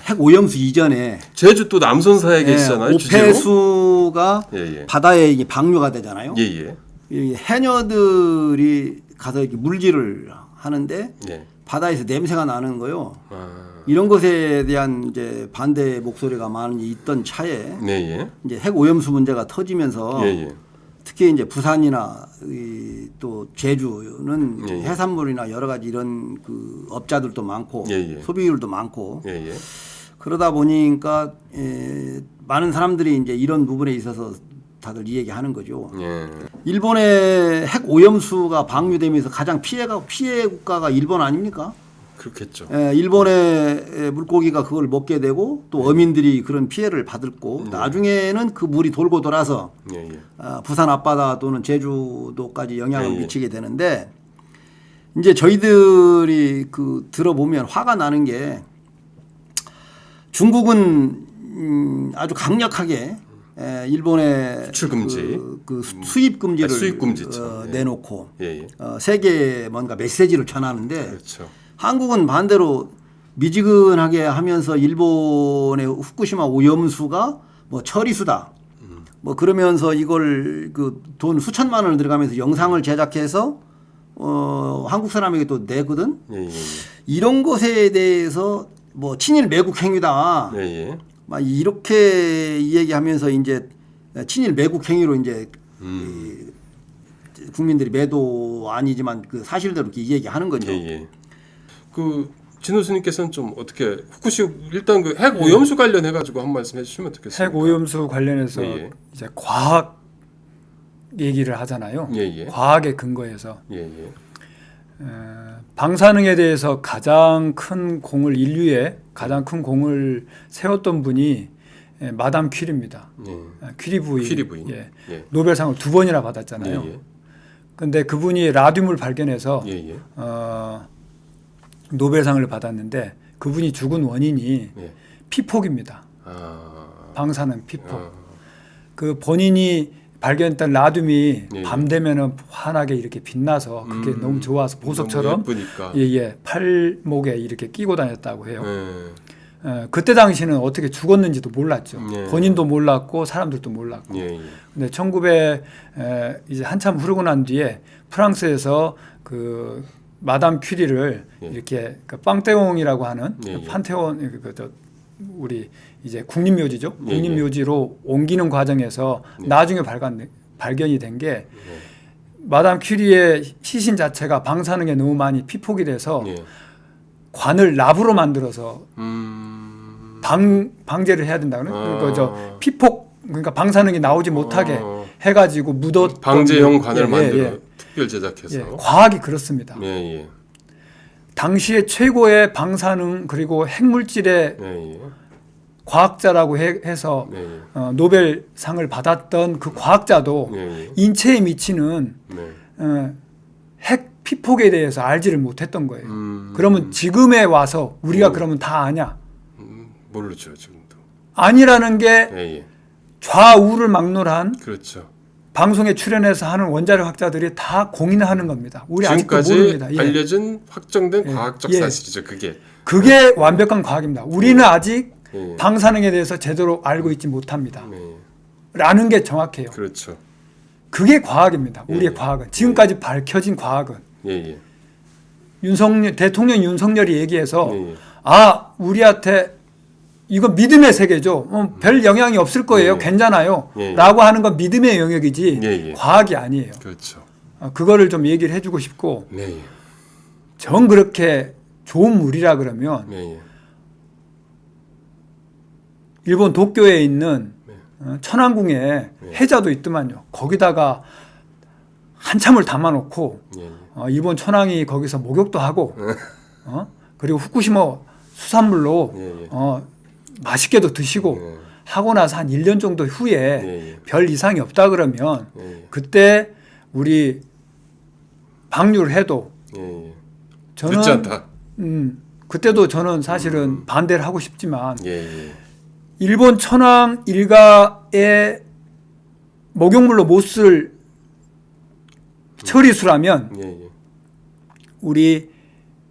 핵 오염수 이전에 제주 또 남선사에 계시잖아요. 주재로. 오폐수가 예. 바다에 이게 방류가 되잖아요. 예. 이 해녀들이 가서 이렇게 물질을 하는데 예. 바다에서 냄새가 나는 거요. 이런 것에 대한 이제 반대 목소리가 많이 있던 차에 예. 이제 핵 오염수 문제가 터지면서 예. 특히 이제 부산이나 또 제주는 예. 해산물이나 여러 가지 이런 그 업자들도 많고 예. 소비율도 많고 예. 그러다 보니까 많은 사람들이 이제 이런 부분에 있어서 다들 이 얘기하는 거죠. 예. 일본의 핵 오염수가 방류되면서 가장 피해 국가가 일본 아닙니까? 그렇겠죠. 일본의 물고기가 그걸 먹게 되고 또 어민들이 그런 피해를 받고 나중에는 그 물이 돌고 돌아서 예. 부산 앞바다 또는 제주도까지 영향을 예. 미치게 되는데 이제 저희들이 그 들어보면 화가 나는 게 중국은 아주 강력하게 일본의 수출 금지, 그 수입 금지를 수입 금지죠. 내놓고 예. 세계에 뭔가 메시지를 전하는데 그렇죠. 한국은 반대로 미지근하게 하면서 일본의 후쿠시마 오염수가 뭐 처리수다. 뭐 그러면서 이걸 그 돈 수천만 원을 들어가면서 영상을 제작해서 한국 사람에게 또 내거든. 예. 이런 것에 대해서 뭐 친일 매국 행위다. 예. 막 이렇게 이야기하면서 이제 친일 매국 행위로 이제 국민들이 매도 아니지만 그 사실대로 이렇게 얘기하는 거죠. 예. 그 진호 스님께서는 좀 어떻게 일단 그 핵 오염수 관련해 가지고 한 말씀 해주시면 어떻겠습니까? 핵 오염수 관련해서 예. 이제 과학 얘기를 하잖아요. 예. 과학의 근거에서 예. 방사능에 대해서 가장 큰 공을 인류에 가장 큰 공을 세웠던 분이 마담 퀴리입니다. 퀴리 부인. 예. 노벨상을 2번이나 받았잖아요. 예. 근데 그분이 라듐을 발견해서 예. 노벨상을 받았는데 그분이 죽은 원인이 예. 피폭입니다. 방사능 피폭. 그 본인이 발견했던 라듐이 예. 밤 되면은 환하게 이렇게 빛나서 그게 너무 좋아서 보석처럼 너무 예쁘니까. 팔목에 이렇게 끼고 다녔다고 해요. 그때 당시는 어떻게 죽었는지도 몰랐죠. 예. 본인도 몰랐고 사람들도 몰랐고. 근데 1900 이제 한참 흐르고 난 뒤에 프랑스에서 그 마담 퀴리를 이렇게 그 빵테옹이라고 하는 판테온 우리 이제 국립묘지죠. 국립묘지로 옮기는 과정에서 나중에 발견이 된 게 마담 퀴리의 시신 자체가 방사능에 너무 많이 피폭이 돼서 관을 납으로 만들어서 방제를 해야 된다고요. 그러니까 피폭 그러니까 방사능이 나오지 못하게 해가지고 묻었던 방제용 관을 만들어 특별 제작해서 과학이 그렇습니다. 예. 당시에 최고의 방사능 그리고 핵물질의 과학자라고 해서 노벨상을 받았던 그 과학자도 인체에 미치는 핵 피폭에 대해서 알지를 못했던 거예요. 그러면 지금에 와서 우리가 그러면 다 아냐? 모르죠 지금도. 아니라는 게 좌우를 막론한 그렇죠. 방송에 출연해서 하는 원자력 학자들이 다 공인하는 겁니다. 우리 아직도 지금까지 모릅니다. 예. 알려진 확정된 예. 과학적 예. 사실이죠. 그게. 그게 완벽한 과학입니다. 우리는 아직 예. 방사능에 대해서 제대로 알고 있지 못합니다. 네. 라는 게 정확해요. 그렇죠. 그게 과학입니다. 우리의 예. 과학은. 지금까지 밝혀진 과학은. 예. 대통령 윤석열이 얘기해서 예. 우리한테 이거 믿음의 세계죠. 별 영향이 없을 거예요. 예. 괜찮아요. 예. 라고 하는 건 믿음의 영역이지 예. 과학이 아니에요. 그렇죠. 그거를 좀 얘기를 해주고 싶고 네. 정 그렇게 좋은 물이라 그러면 네. 일본 도쿄에 있는 네. 천안궁에 해자도 있더만요. 거기다가 한참을 담아놓고 예. 일본 천황이 거기서 목욕도 하고 그리고 후쿠시마 수산물로 예. 맛있게도 드시고 예. 하고 나서 한 1년 정도 후에 예. 별 이상이 없다 그러면 예. 그때 우리 방류를 해도 예. 저는 늦지 않다. 그때도 저는 사실은 반대를 하고 싶지만 예. 일본 천황 일가의 목욕물로 못 쓸 처리수라면 예. 우리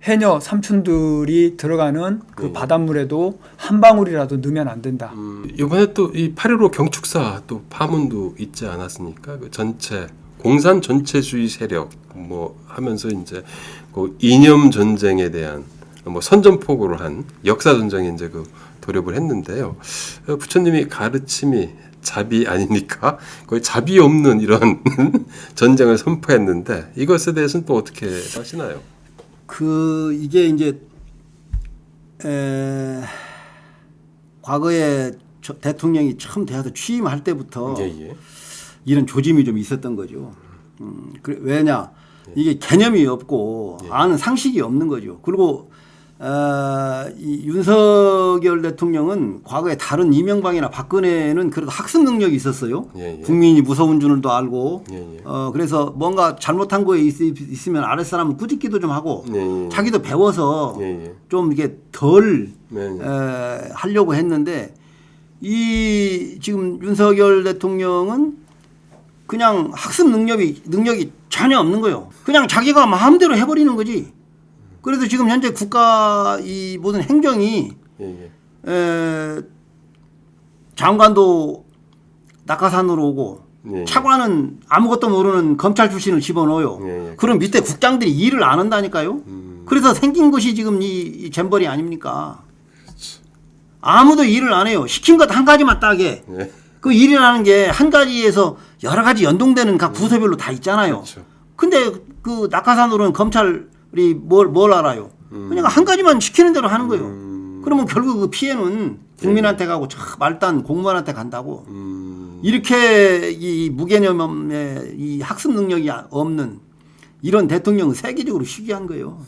해녀 삼촌들이 들어가는 그 바닷물에도 한 방울이라도 넣으면 안 된다. 이번에 또 이 8.15 경축사 또 파문도 있지 않았습니까? 그 전체 공산 전체주의 세력 뭐 하면서 이제 그 이념 전쟁에 대한 뭐 선전포고를 한 역사 전쟁에 이제 그 돌입을 했는데요. 부처님이 가르침이 자비 아닙니까? 거의 자비 없는 이런 전쟁을 선포했는데 이것에 대해서는 또 어떻게 하시나요? 이게 이제 과거에 대통령이 처음 돼서 취임할 때부터 예. 이런 조짐이 좀 있었던 거죠. 왜냐 이게 개념이 없고 아는 상식이 없는 거죠. 그리고 이 윤석열 대통령은 과거에 다른 이명박이나 박근혜는 그래도 학습 능력이 있었어요. 예. 국민이 무서운 줄도 알고 예. 그래서 뭔가 잘못한 거에 있으면 아랫사람은 꾸짖기도 좀 하고 예. 자기도 배워서 예. 좀 이게 덜 예. 하려고 했는데 이 지금 윤석열 대통령은 그냥 학습 능력이 전혀 없는 거예요. 그냥 자기가 마음대로 해버리는 거지. 그래서 지금 현재 국가 이 모든 행정이 장관도 낙하산으로 오고 차관은 아무것도 모르는 검찰 출신을 집어넣어요. 그럼 밑에 국장들이 일을 안 한다니까요. 그래서 생긴 것이 지금 이 잼버리 아닙니까? 아무도 일을 안 해요. 시킨 것 한 가지만 따게. 그 일이라는 게 한 가지에서 여러 가지 연동되는 각 부서별로 다 있잖아요. 그렇죠. 근데 그 낙하산으로는 검찰이 뭘 알아요? 그냥 한 가지만 시키는 대로 하는 거예요. 그러면 결국 그 피해는 국민한테 가고 말단 공무원한테 간다고. 이렇게 이 무개념의 이 학습 능력이 없는 이런 대통령은 세계적으로 시기한 거예요.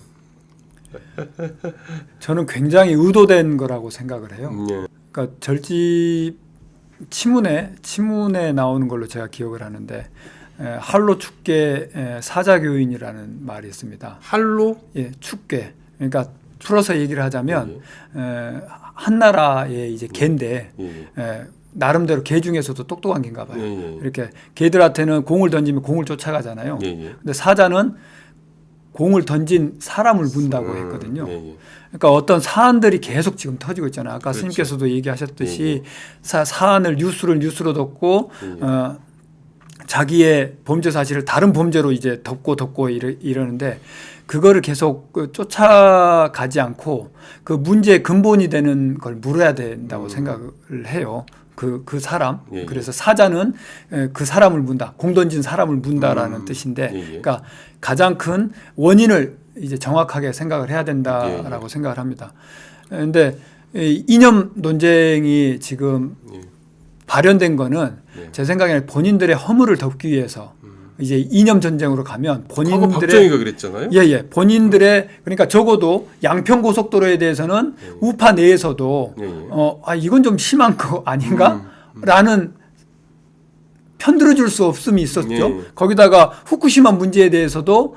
저는 굉장히 의도된 거라고 생각을 해요. 그러니까 치문에 나오는 걸로 제가 기억을 하는데 할로 축계 사자교인이라는 말이 있습니다. 할로? 예, 축계. 그러니까 풀어서 얘기를 하자면 한 나라의 이제 개인데 나름대로 개 중에서도 똑똑한 개인가 봐요. 이렇게 개들한테는 공을 던지면 공을 쫓아가잖아요. 근데 사자는 공을 던진 사람을 문다고 했거든요. 그러니까 어떤 사안들이 계속 지금 터지고 있잖아요. 아까 스님께서도 얘기하셨듯이 사안을 뉴스로 덮고 자기의 범죄 사실을 다른 범죄로 이제 덮고 이러는데 그거를 계속 쫓아가지 않고 그 문제의 근본이 되는 걸 물어야 된다고 생각을 해요. 그 사람. 그래서 사자는 그 사람을 문다. 공 던진 사람을 문다라는 뜻인데 그러니까 가장 큰 원인을 이제 정확하게 생각을 해야 된다라고 생각을 합니다. 그런데 이념 논쟁이 지금 발현된 거는 제 생각에는 본인들의 허물을 덮기 위해서 이제 이념 전쟁으로 가면 본인들의 박정희가 그랬잖아요. 본인들의 그러니까 적어도 양평 고속도로에 대해서는 우파 내에서도 이건 좀 심한 거 아닌가라는 편들어줄 수 없음이 있었죠. 거기다가 후쿠시마 문제에 대해서도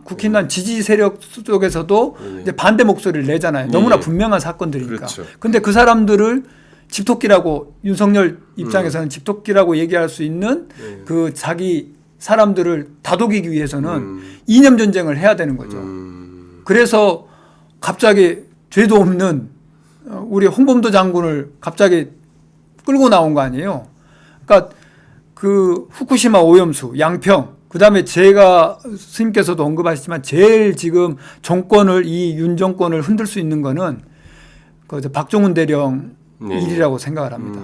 국힘당 지지 세력 쪽에서도 이제 반대 목소리를 내잖아요. 너무나 분명한 사건들이니까. 그렇죠. 근데 그 사람들을 집토끼라고 윤석열 입장에서는 집토끼라고 얘기할 수 있는 그 자기 사람들을 다독이기 위해서는 이념 전쟁을 해야 되는 거죠. 그래서 갑자기 죄도 없는 우리 홍범도 장군을 갑자기 끌고 나온 거 아니에요. 그러니까 그 후쿠시마 오염수, 양평, 그다음에 제가 스님께서도 언급하셨지만 제일 지금 정권을 이 윤 정권을 흔들 수 있는 거는 그 박종훈 대령 일이라고 생각을 합니다.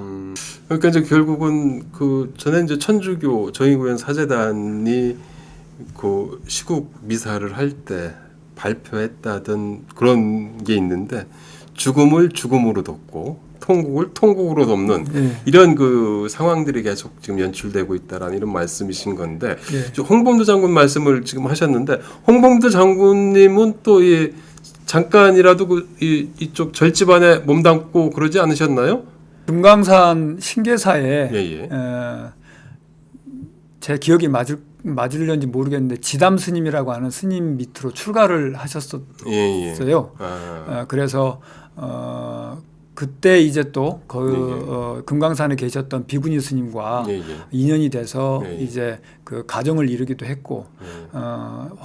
그러니까 이제 결국은 그 전에 이제 천주교 정의구현 사재단이 그 시국 미사를 할 때 발표했다던 그런 게 있는데 죽음을 죽음으로 덮고 통곡을 통곡으로 덮는 이런 그 상황들이 계속 지금 연출되고 있다라는 이런 말씀이신 건데 홍범도 장군 말씀을 지금 하셨는데 홍범도 장군님은 또 이 잠깐이라도 이쪽 절집안에 몸담고 그러지 않으셨나요? 금강산 신계사에 예. 제 기억이 맞을런지 모르겠는데 지담 스님이라고 하는 스님 밑으로 출가를 하셨었어요. 예. 그래서 그때 이제 또 금강산에 계셨던 비구니 스님과 인연이 돼서 이제 그 가정을 이루기도 했고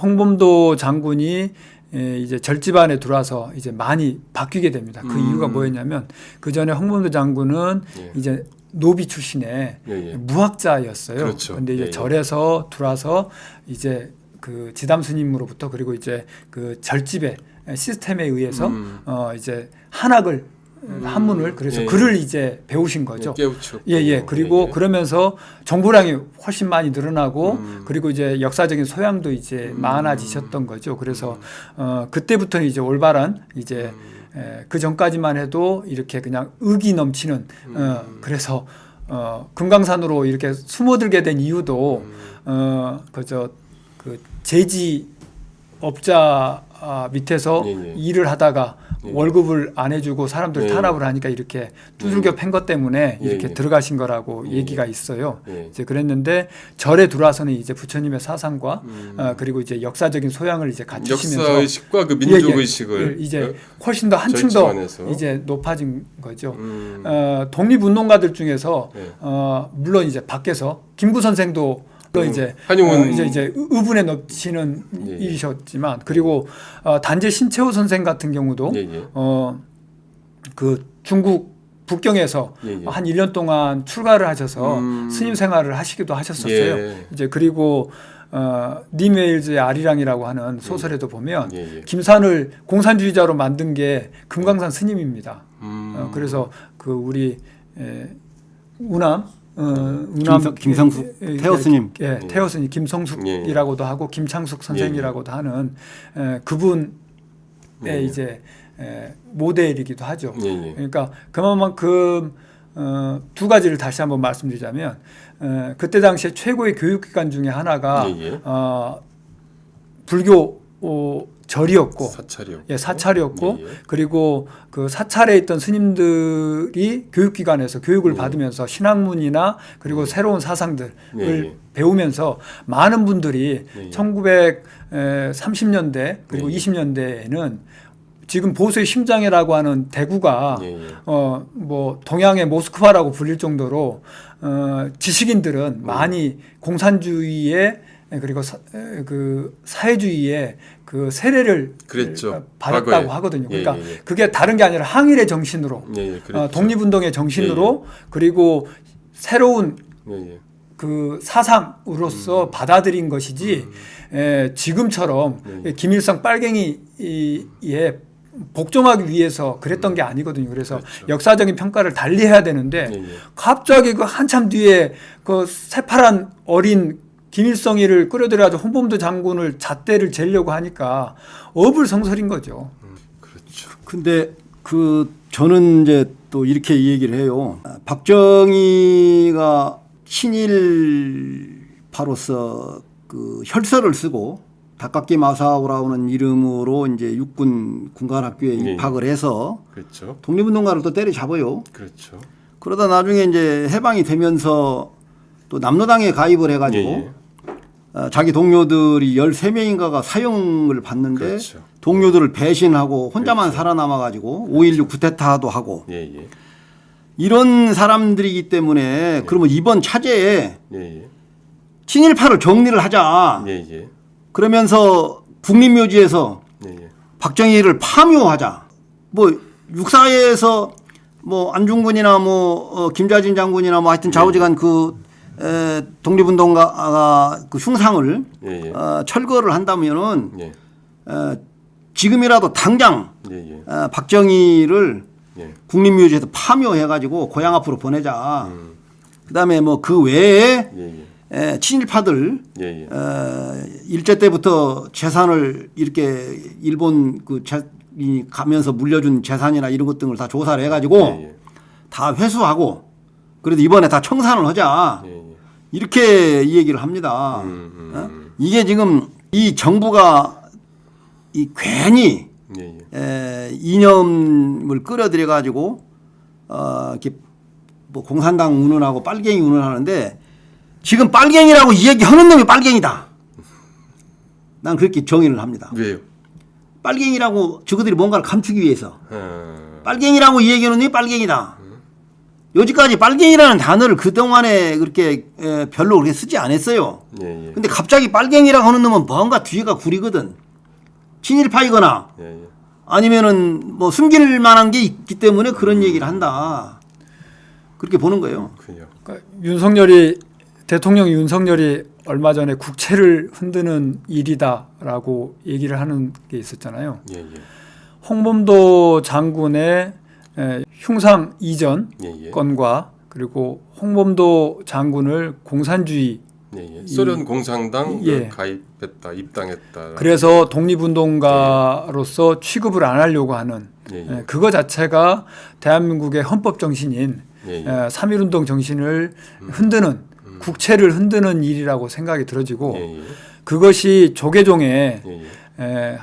홍범도 장군이 이제 절집안에 들어와서 이제 많이 바뀌게 됩니다. 그 이유가 뭐였냐면 그 전에 홍범도 장군은 이제 노비 출신의 무학자였어요. 그렇죠. 근데 이제 절에서 들어와서 이제 그 지담 스님으로부터 그리고 이제 그 절집의 시스템에 의해서 이제 한학을 한문을 그래서 글을 이제 배우신 거죠. 깨우쳤고. 그리고 그러면서 정보량이 훨씬 많이 늘어나고 그리고 이제 역사적인 소양도 이제 많아지셨던 거죠. 그래서 그때부터는 이제 올바른 이제 그 전까지만 해도 이렇게 그냥 의기 넘치는 그래서 금강산으로 이렇게 숨어들게 된 이유도 그 제지업자 밑에서 일을 하다가 월급을 안 해주고 사람들 탄압을 하니까 이렇게 두들겨 팬 것 때문에 이렇게 들어가신 거라고 얘기가 있어요. 이제 그랬는데 절에 들어와서는 이제 부처님의 사상과 그리고 이제 역사적인 소양을 이제 갖추시면서 역사 의식과 그 민족 의식을 이제 훨씬 더 한층 더 이제 높아진 거죠. 독립운동가들 중에서 물론 이제 밖에서 김구 선생도 이제 한용운 이제 의분에 넘치는 일이셨지만 그리고 단재 신채호 선생 같은 경우도 그 중국 북경에서 한 1년 동안 출가를 하셔서 스님 생활을 하시기도 하셨었어요. 이제 그리고 니메일즈의 아리랑이라고 하는 소설에도 보면 김산을 공산주의자로 만든 게 금강산 스님입니다. 그래서 그 우리 운남 김성숙 태호 스님, 태호 스님 김성숙이라고도 하고 김창숙 선생이라고도 하는 그분의 이제 모델이기도 하죠. 그러니까 그만큼 두 가지를 다시 한번 말씀드리자면 그때 당시에 최고의 교육기관 중에 하나가 불교 절이었고 사찰이었고 그리고 그 사찰에 있던 스님들이 교육기관에서 교육을 받으면서 신학문이나 그리고 새로운 사상들을 배우면서 많은 분들이 1930년대 그리고 20년대에는 지금 보수의 심장이라고 하는 대구가 뭐 동양의 모스크바라고 불릴 정도로 지식인들은 많이 공산주의에 그리고 그 사회주의의 그 세례를 받았다고 과거에. 하거든요. 그러니까 그게 다른 게 아니라 항일의 정신으로 독립운동의 정신으로 그리고 새로운 그 사상으로서 받아들인 것이지 지금처럼 김일성 빨갱이에 복종하기 위해서 그랬던 게 아니거든요. 그래서 역사적인 평가를 달리해야 되는데 갑자기 그 한참 뒤에 그 새파란 어린 김일성이를 끌어들여가지고 홍범도 장군을 잣대를 재려고 하니까 어불성설인 거죠. 그렇죠. 근데 그 저는 이제 또 이렇게 얘기를 해요. 박정희가 친일파로서 그 혈서를 쓰고 다카키 마사오라는 이름으로 이제 육군 군관학교에 입학을 해서 독립운동가를 또 때려잡아요. 그러다 나중에 이제 해방이 되면서 또 남로당에 가입을 해가지고 자기 동료들이 13명인가가 사형을 받는데 동료들을 배신하고 혼자만 살아남아가지고 5.16 쿠데타도 하고 이런 사람들이기 때문에 그러면 이번 차제에 예, 예. 친일파를 정리를 하자. 예, 예. 그러면서 국립묘지에서 예, 예. 박정희를 파묘하자. 뭐 육사에서 뭐 안중근이나 뭐 김좌진 장군이나 뭐 하여튼 좌우지간 그 독립운동가가 그 흉상을 예, 예. 철거를 한다면은 예. 지금이라도 당장 예, 예. 박정희를 예. 국립묘지에서 파묘해가지고 고향 앞으로 보내자. 그다음에 뭐 그 외에 예, 예. 친일파들 예, 예. 일제 때부터 재산을 이렇게 일본 이 가면서 물려준 재산이나 이런 것 등을 다 조사를 해가지고 예, 예. 다 회수하고 그래도 이번에 다 청산을 하자. 예, 예. 이렇게 이 얘기를 합니다. 이게 지금 이 정부가 이 괜히 예, 예. 이념을 끌어들여 가지고 이렇게 뭐 공산당 운운하고 빨갱이 운운하는데 지금 빨갱이라고 이 얘기 하는 놈이 빨갱이다. 난 그렇게 정의를 합니다. 왜요? 빨갱이라고 저그들이 뭔가를 감추기 위해서 아, 빨갱이라고 이 얘기하는 놈이 빨갱이다. 여지까지 빨갱이라는 단어를 그동안에 그렇게 별로 그렇게 쓰지 않았어요. 예, 예. 근데 갑자기 빨갱이라고 하는 놈은 뭔가 뒤가 구리거든. 친일파이거나 예, 예. 아니면은 뭐 숨길 만한 게 있기 때문에 그런 얘기를 한다. 그렇게 보는 거예요. 그요. 그러니까 대통령 윤석열이 얼마 전에 국채를 흔드는 일이다라고 얘기를 하는 게 있었잖아요. 예, 예. 홍범도 장군의 흉상 이전 예, 예. 건과 그리고 홍범도 장군을 공산주의 예, 예. 소련 공산당 예. 가입했다, 입당했다. 그래서 독립운동가로서 취급을 안 하려고 하는 예, 예. 그거 자체가 대한민국의 헌법 정신인 예, 예. 3.1운동 정신을 흔드는 국채를 흔드는 일이라고 생각이 들어지고 예, 예. 그것이 조계종의 예, 예.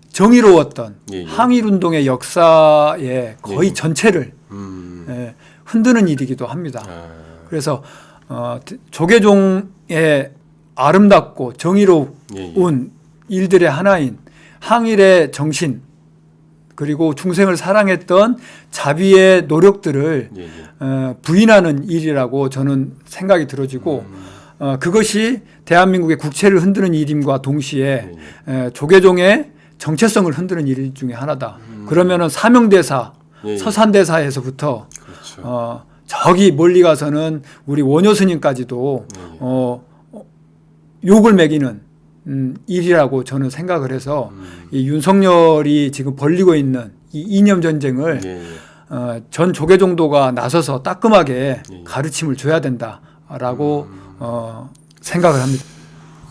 정의로웠던 예, 예. 항일운동의 역사의 거의 예. 전체를 흔드는 일이기도 합니다. 아, 그래서 조계종의 아름답고 정의로운 예, 예. 일들의 하나인 항일의 정신 그리고 중생을 사랑했던 자비의 노력들을 예, 예. 부인하는 일이라고 저는 생각이 들어지고 그것이 대한민국의 국채를 흔드는 일임과 동시에 조계종의 정체성을 흔드는 일 중에 하나다. 그러면은 사명대사, 예, 예. 서산대사에서부터 그렇죠. 저기 멀리 가서는 우리 원효 스님까지도 욕을 매기는 일이라고 저는 생각을 해서 이 윤석열이 지금 벌리고 있는 이 이념 전쟁을 예, 예. 전 조계종도가 나서서 따끔하게 예. 가르침을 줘야 된다라고 생각을 합니다.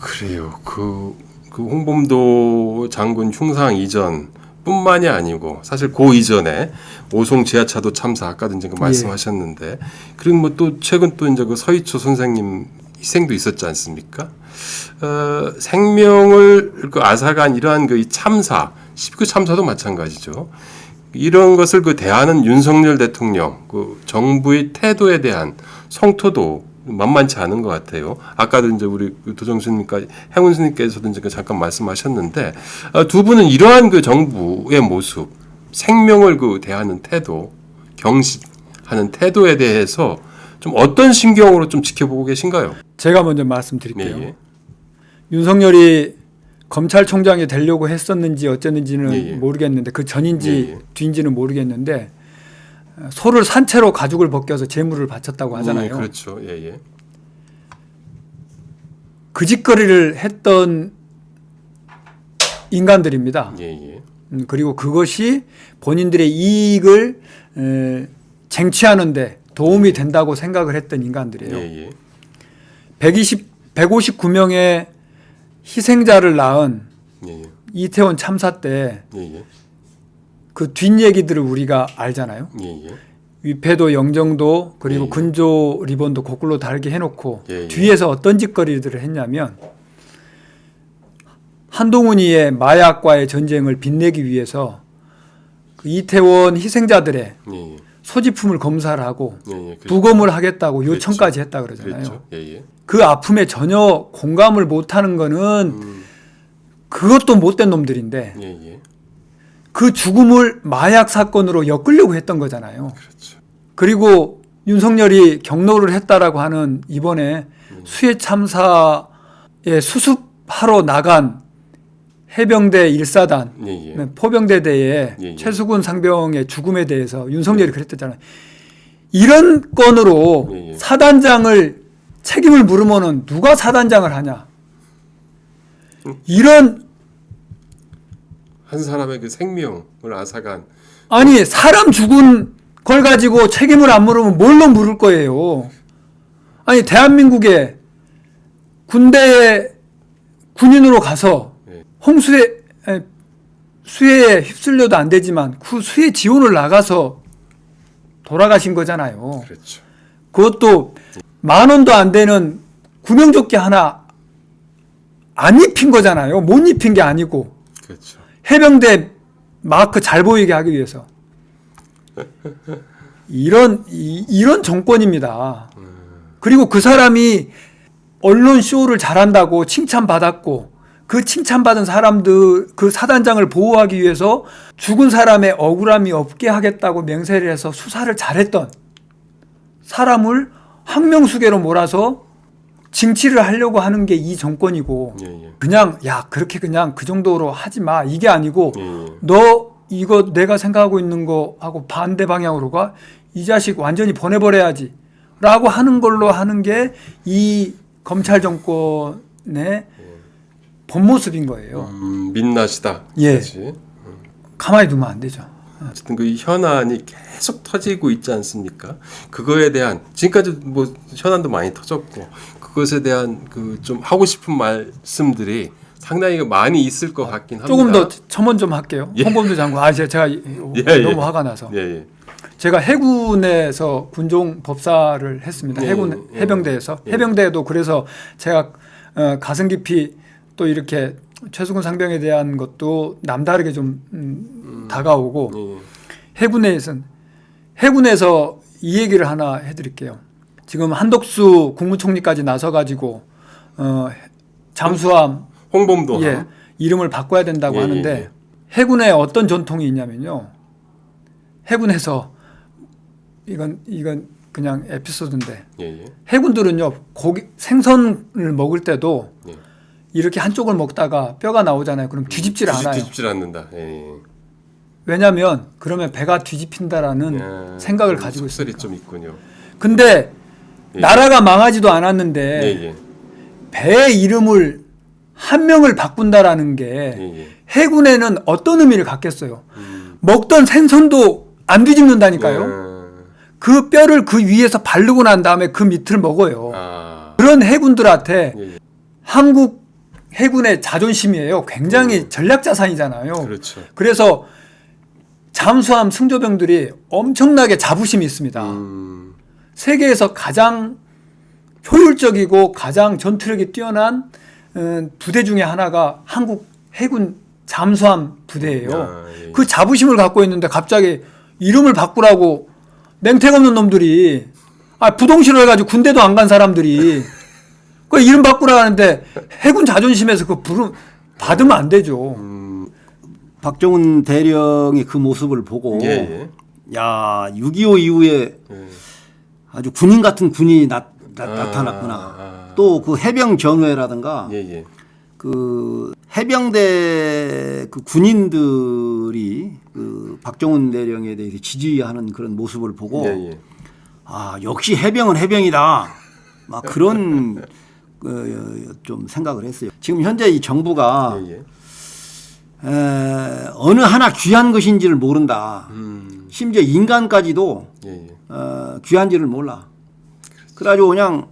그래요. 그 홍범도 장군 흉상 이전뿐만이 아니고 사실 그 이전에 오송 지하차도 참사 아까도 이제 그 말씀하셨는데 그리고 뭐 또 최근 또 이제 그 서희초 선생님 희생도 있었지 않습니까? 생명을 그 앗아간 이러한 그 이 참사, 19 참사도 마찬가지죠. 이런 것을 그 대하는 윤석열 대통령 그 정부의 태도에 대한 성토도 만만치 않은 것 같아요. 아까도 이제 우리 도정수님과 행운 스님께서도 이제 잠깐 말씀하셨는데 두 분은 이러한 그 정부의 모습, 생명을 그 대하는 태도, 경시하는 태도에 대해서 좀 어떤 심경으로 좀 지켜보고 계신가요? 제가 먼저 말씀드릴게요. 예, 예. 윤석열이 검찰총장이 되려고 했었는지 어쨌는지는 예, 예. 모르겠는데 그 전인지 예, 예. 뒤인지는 모르겠는데 소를 산 채로 가죽을 벗겨서 재물을 바쳤다고 하잖아요. 그렇죠. 예, 예. 그 짓거리를 했던 인간들입니다. 예, 예. 그리고 그것이 본인들의 이익을 쟁취하는데 도움이 된다고 생각을 했던 인간들이에요. 예, 예. 159명의 희생자를 낳은 예, 예. 이태원 참사 때 예, 예. 그 뒷얘기들을 우리가 알잖아요. 예, 예. 위패도 영정도 그리고 예, 예. 근조 리본도 거꾸로 달게 해놓고 예, 예. 뒤에서 어떤 짓거리들을 했냐면 한동훈이의 마약과의 전쟁을 빛내기 위해서 그 이태원 희생자들의 예, 예. 소지품을 검사를 하고 예, 예. 그렇죠. 부검을 하겠다고 요청까지 했다 그러잖아요. 그렇죠. 예, 예. 그 아픔에 전혀 공감을 못하는 거는 그것도 못된 놈들인데 예, 예. 그 죽음을 마약 사건으로 엮으려고 했던 거잖아요. 그렇죠. 그리고 윤석열이 경로를 했다라고 하는 이번에 수해 참사에 수습하러 나간 해병대 1사단 예, 예. 포병대대의 예, 예. 최수근 상병의 죽음에 대해서 윤석열이 그랬댔잖아요. 이런 건으로 예, 예. 사단장을 책임을 물으면은 누가 사단장을 하냐? 이런 한 사람의 그 생명을 앗아간 아니 사람 죽은 걸 가지고 책임을 안 물으면 뭘로 물을 거예요? 아니 대한민국에 군대에 군인으로 가서 네. 수해에 휩쓸려도 안 되지만 그 수해 지원을 나가서 돌아가신 거잖아요. 그렇죠. 그것도 10,000원도 안 되는 구명조끼 하나 안 입힌 거잖아요. 못 입힌 게 아니고 그렇죠. 해병대 마크 잘 보이게 하기 위해서 이런 정권입니다. 그리고 그 사람이 언론 쇼를 잘한다고 칭찬받았고 그 칭찬받은 사람들 그 사단장을 보호하기 위해서 죽은 사람의 억울함이 없게 하겠다고 맹세를 해서 수사를 잘했던 사람을 항명수계로 몰아서 징치를 하려고 하는 게 이 정권이고 예, 예. 그냥 야 그렇게 그냥 그 정도로 하지 마 이게 아니고 예, 예. 너 이거 내가 생각하고 있는 거하고 반대 방향으로 가 이 자식 완전히 보내버려야지 라고 하는 걸로 하는 게 이 검찰 정권의 본 모습인 거예요. 민낯이다. 예. 그렇지. 가만히 두면 안 되죠. 어쨌든 그 현안이 계속 터지고 있지 않습니까? 그거에 대한 지금까지 뭐 현안도 많이 터졌고 그것에 대한 그 좀 하고 싶은 말씀들이 상당히 많이 있을 것 같긴 합니다. 조금 더 첨언 좀 할게요. 예. 홍범도 장관. 제가 예. 너무 화가 나서. 예, 예. 제가 해군에서 군종 법사를 했습니다. 예, 해군 예. 해병대에서 예. 해병대도 그래서 제가 가슴 깊이 또 이렇게 최수근 상병에 대한 것도 남다르게 좀 다가오고 예. 해군에서 이 얘기를 하나 해드릴게요. 지금 한덕수 국무총리까지 나서가지고 잠수함 홍범도 예, 이름을 바꿔야 된다고 예, 하는데 예. 해군에 어떤 전통이 있냐면요. 해군에서 이건 그냥 에피소드인데 예, 예. 해군들은요 생선을 먹을 때도 예. 이렇게 한쪽을 먹다가 뼈가 나오잖아요. 그럼 뒤집질 않아요. 뒤집질 않는다. 예, 예. 왜냐하면 그러면 배가 뒤집힌다라는 야, 생각을 가지고 속설이 있으니까. 좀 있군요. 근데 예. 나라가 망하지도 않았는데 예, 예. 배의 이름을 한 명을 바꾼다라는 게 예, 예. 해군에는 어떤 의미를 갖겠어요. 먹던 생선도 안 뒤집는다니까요. 그 뼈를 그 위에서 바르고 난 다음에 그 밑을 먹어요. 아. 그런 해군들한테 예, 예. 한국 해군의 자존심이에요. 굉장히 전략 자산이잖아요. 그렇죠. 그래서 잠수함 승조병들이 엄청나게 자부심이 있습니다. 세계에서 가장 효율적이고 가장 전투력이 뛰어난 부대 중에 하나가 한국 해군 잠수함 부대예요. 아, 예. 그 자부심을 갖고 있는데 갑자기 이름을 바꾸라고 맹택 없는 놈들이 부동시로 해가지고 군대도 안 간 사람들이 그 이름 바꾸라 하는데 해군 자존심에서 그 부름 받으면 안 되죠. 박정훈 대령의 그 모습을 보고 예, 예. 야 6.25 이후에 예. 아주 군인 같은 군인이 나타났구나. 또 그 해병 전후회라든가 예, 예. 그 해병대 그 군인들이 그 박정훈 대령에 대해서 지지하는 그런 모습을 보고 예, 예. 아 역시 해병은 해병이다. 막 그런 좀 생각을 했어요. 지금 현재 이 정부가 예, 예. 어느 하나 귀한 것인지를 모른다. 심지어 인간까지도 예, 예. 귀한지를 몰라. 그래가지고 그냥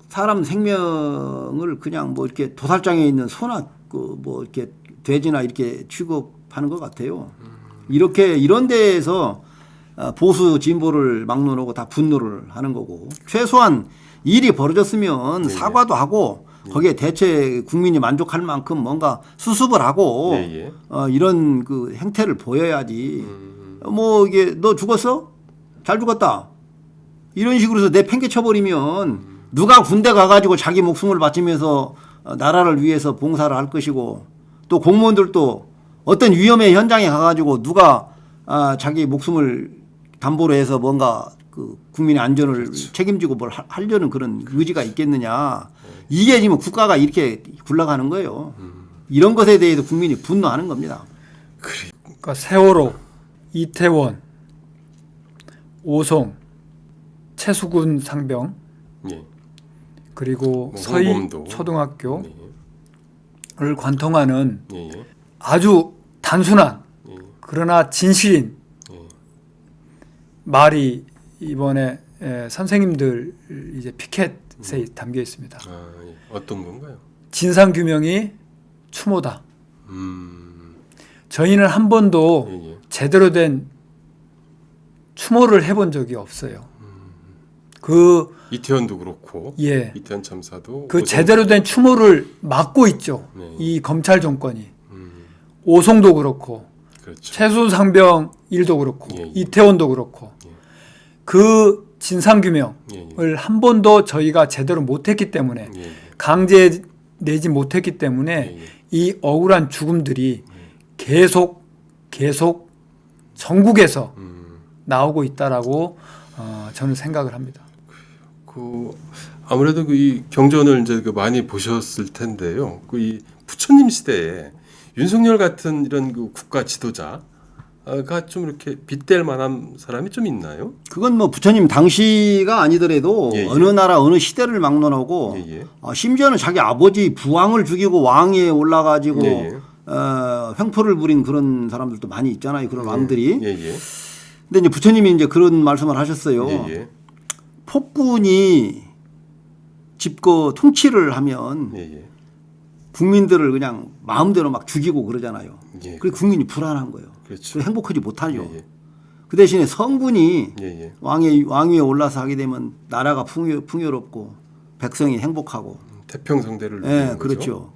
사람 생명을 그냥 뭐 이렇게 도살장에 있는 소나 그 뭐 이렇게 돼지나 이렇게 취급하는 것 같아요. 이렇게 이런 데에서 보수 진보를 막론하고 다 분노를 하는 거고 최소한 일이 벌어졌으면 예, 사과도 하고 거기에 대체 국민이 만족할 만큼 뭔가 수습을 하고 예, 예. 이런 그 행태를 보여야지. 뭐 이게 너 죽었어? 잘 죽었다. 이런 식으로 해서 내 팽개쳐 버리면 누가 군대 가가지고 자기 목숨을 바치면서 나라를 위해서 봉사를 할 것이고 또 공무원들도 어떤 위험의 현장에 가가지고 누가 자기 목숨을 담보로 해서 뭔가 그 국민의 안전을 책임지고 뭘 하려는 그런 의지가 있겠느냐. 이게 지금 국가가 이렇게 굴러가는 거예요. 이런 것에 대해서 국민이 분노하는 겁니다. 그러니까 세월호, 이태원, 오송, 최수근 상병, 예. 그리고 뭐 서희 홍범도. 초등학교를 예. 관통하는 예. 예. 아주 단순한 예. 그러나 진실인 예. 말이 이번에 선생님들 이제 피켓에 담겨 있습니다. 아, 예. 어떤 건가요? 진상 규명이 추모다. 음. 저희는 한 번도 예. 예. 제대로 된 추모를 해본 적이 없어요. 그 이태원도 그렇고 예. 이태원 참사도 그 오송- 제대로 된 추모를 막고 있죠. 네. 이 검찰 정권이. 음. 오송도 그렇고 그렇죠. 최수상병 일도 그렇고 예, 예. 이태원도 그렇고 예. 그 진상규명을 예, 예. 한 번도 저희가 제대로 못했기 때문에 예. 예. 강제 내지 못했기 때문에 예, 예. 이 억울한 죽음들이 계속 전국에서 나오고 있다라고 저는 생각을 합니다. 그 아무래도 그 이 경전을 이제 그 많이 보셨을 텐데요. 그 이 부처님 시대에 윤석열 같은 이런 그 국가 지도자가 좀 이렇게 빗댈 만한 사람이 좀 있나요? 그건 뭐 부처님 당시가 아니더라도 예, 예. 어느 나라 어느 시대를 막론하고 예, 예. 심지어는 자기 아버지 부왕을 죽이고 왕위에 올라가지고 예, 예. 횡포를 부린 그런 사람들도 많이 있잖아요. 그런 왕들이. 예, 예. 근데 이제 부처님이 이제 그런 말씀을 하셨어요. 예, 예. 폭군이 집거 통치를 하면 예, 예. 국민들을 그냥 마음대로 막 죽이고 그러잖아요. 예. 그래서 국민이 불안한 거예요. 그렇죠. 그래서 행복하지 못하죠. 예, 예. 그 대신에 성군이 예, 예. 왕위에 올라서 하게 되면 나라가 풍요롭고 백성이 행복하고. 태평성대를 예, 누리는 거죠? 그렇죠.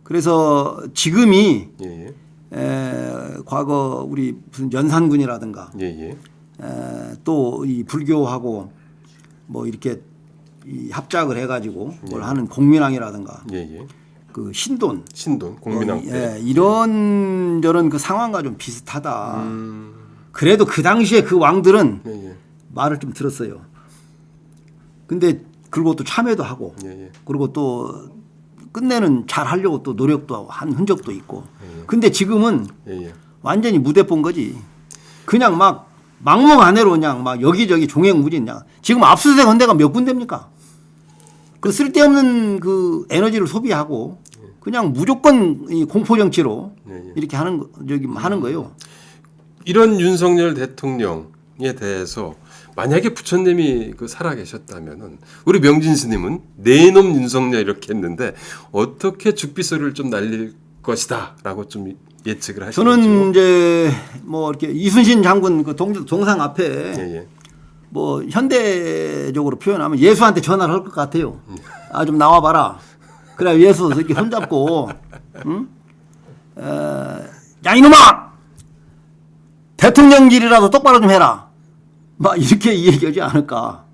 그래서 지금이 예, 예. 과거 우리 무슨 연산군이라든가 예, 예. 또 이 불교하고 뭐 이렇게 이 합작을 해가지고 뭘 하는 공민왕이라든가 예, 예. 그 신돈 신돈 공민왕 때. 이런 저런 그 상황과 좀 비슷하다. 그래도 그 당시에 그 왕들은 예, 예. 말을 좀 들었어요. 근데 그리고 또 참여도 하고 예, 예. 그리고 또 끝내는 잘 하려고 또 노력도 한 흔적도 있고. 근데 지금은 예, 예. 완전히 무대 본 거지. 그냥 막 막무가내로 그냥 막 여기저기 종횡무진 그냥. 지금 압수수색 한 데가 몇 군데입니까? 그 쓸데없는 그 에너지를 소비하고 그냥 무조건 이 공포 정치로 이렇게 하는 거예요. 이런 윤석열 대통령에 대해서 만약에 부처님이 그 살아 계셨다면은 우리 명진 스님은 네 놈 윤석열 이렇게 했는데 어떻게 죽비소리를 좀 날릴 것이다라고 좀 예측을 하시는지요? 저는 이제 뭐 이렇게 이순신 장군 그 동상 앞에 예, 예. 뭐 현대적으로 표현하면 예수한테 전화를 할 것 같아요. 아 좀 나와봐라. 그래 예수 이렇게 손잡고, 응? 야 이놈아, 대통령질이라도 똑바로 좀 해라. 막 이렇게 얘기하지 않을까.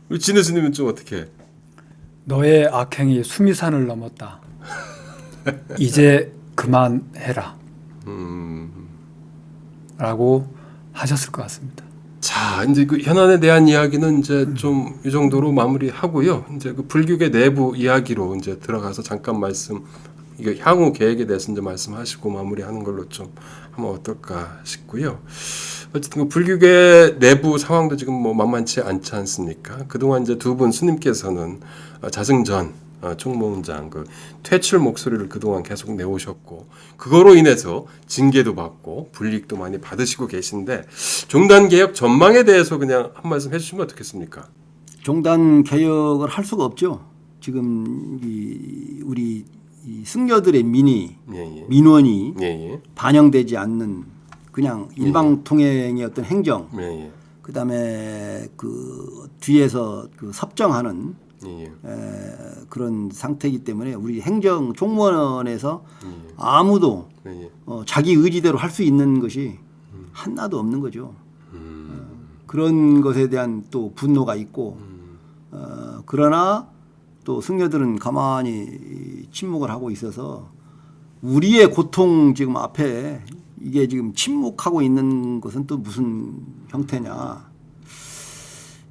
우리 진우 스님은 좀 어떻게? 너의 악행이 수미산을 넘었다. 이제 그만해라. 라고 하셨을 것 같습니다. 자, 이제 그 현안에 대한 이야기는 이제 좀 이 정도로 마무리하고요. 이제 그 불교계 내부 이야기로 이제 들어가서 잠깐 이게 향후 계획에 대해서 이제 말씀하시고 마무리하는 걸로 좀 하면 어떨까 싶고요. 어쨌든 그 불교계 내부 상황도 지금 뭐 만만치 않지 않습니까? 그동안 이제 두 분 스님께서는 자승전 총무원장 그 퇴출 목소리를 그동안 계속 내오셨고 그거로 인해서 징계도 받고 불이익도 많이 받으시고 계신데 종단 개혁 전망에 대해서 그냥 한 말씀 해주시면 어떻겠습니까? 종단 개혁을 할 수가 없죠. 지금 우리 승려들의 민원이 예, 예. 반영되지 않는 그냥 일방통행의 어떤 행정, 예, 예. 그다음에 그 뒤에서 그 섭정하는 예, 예. 그런 상태이기 때문에 우리 행정 총무원에서 아무도 예, 예. 자기 의지대로 할 수 있는 것이 하나도 없는 거죠. 그런 것에 대한 또 분노가 있고 그러나 또 승려들은 가만히 침묵을 하고 있어서 우리의 고통 지금 앞에 이게 지금 침묵하고 있는 것은 또 무슨 형태냐.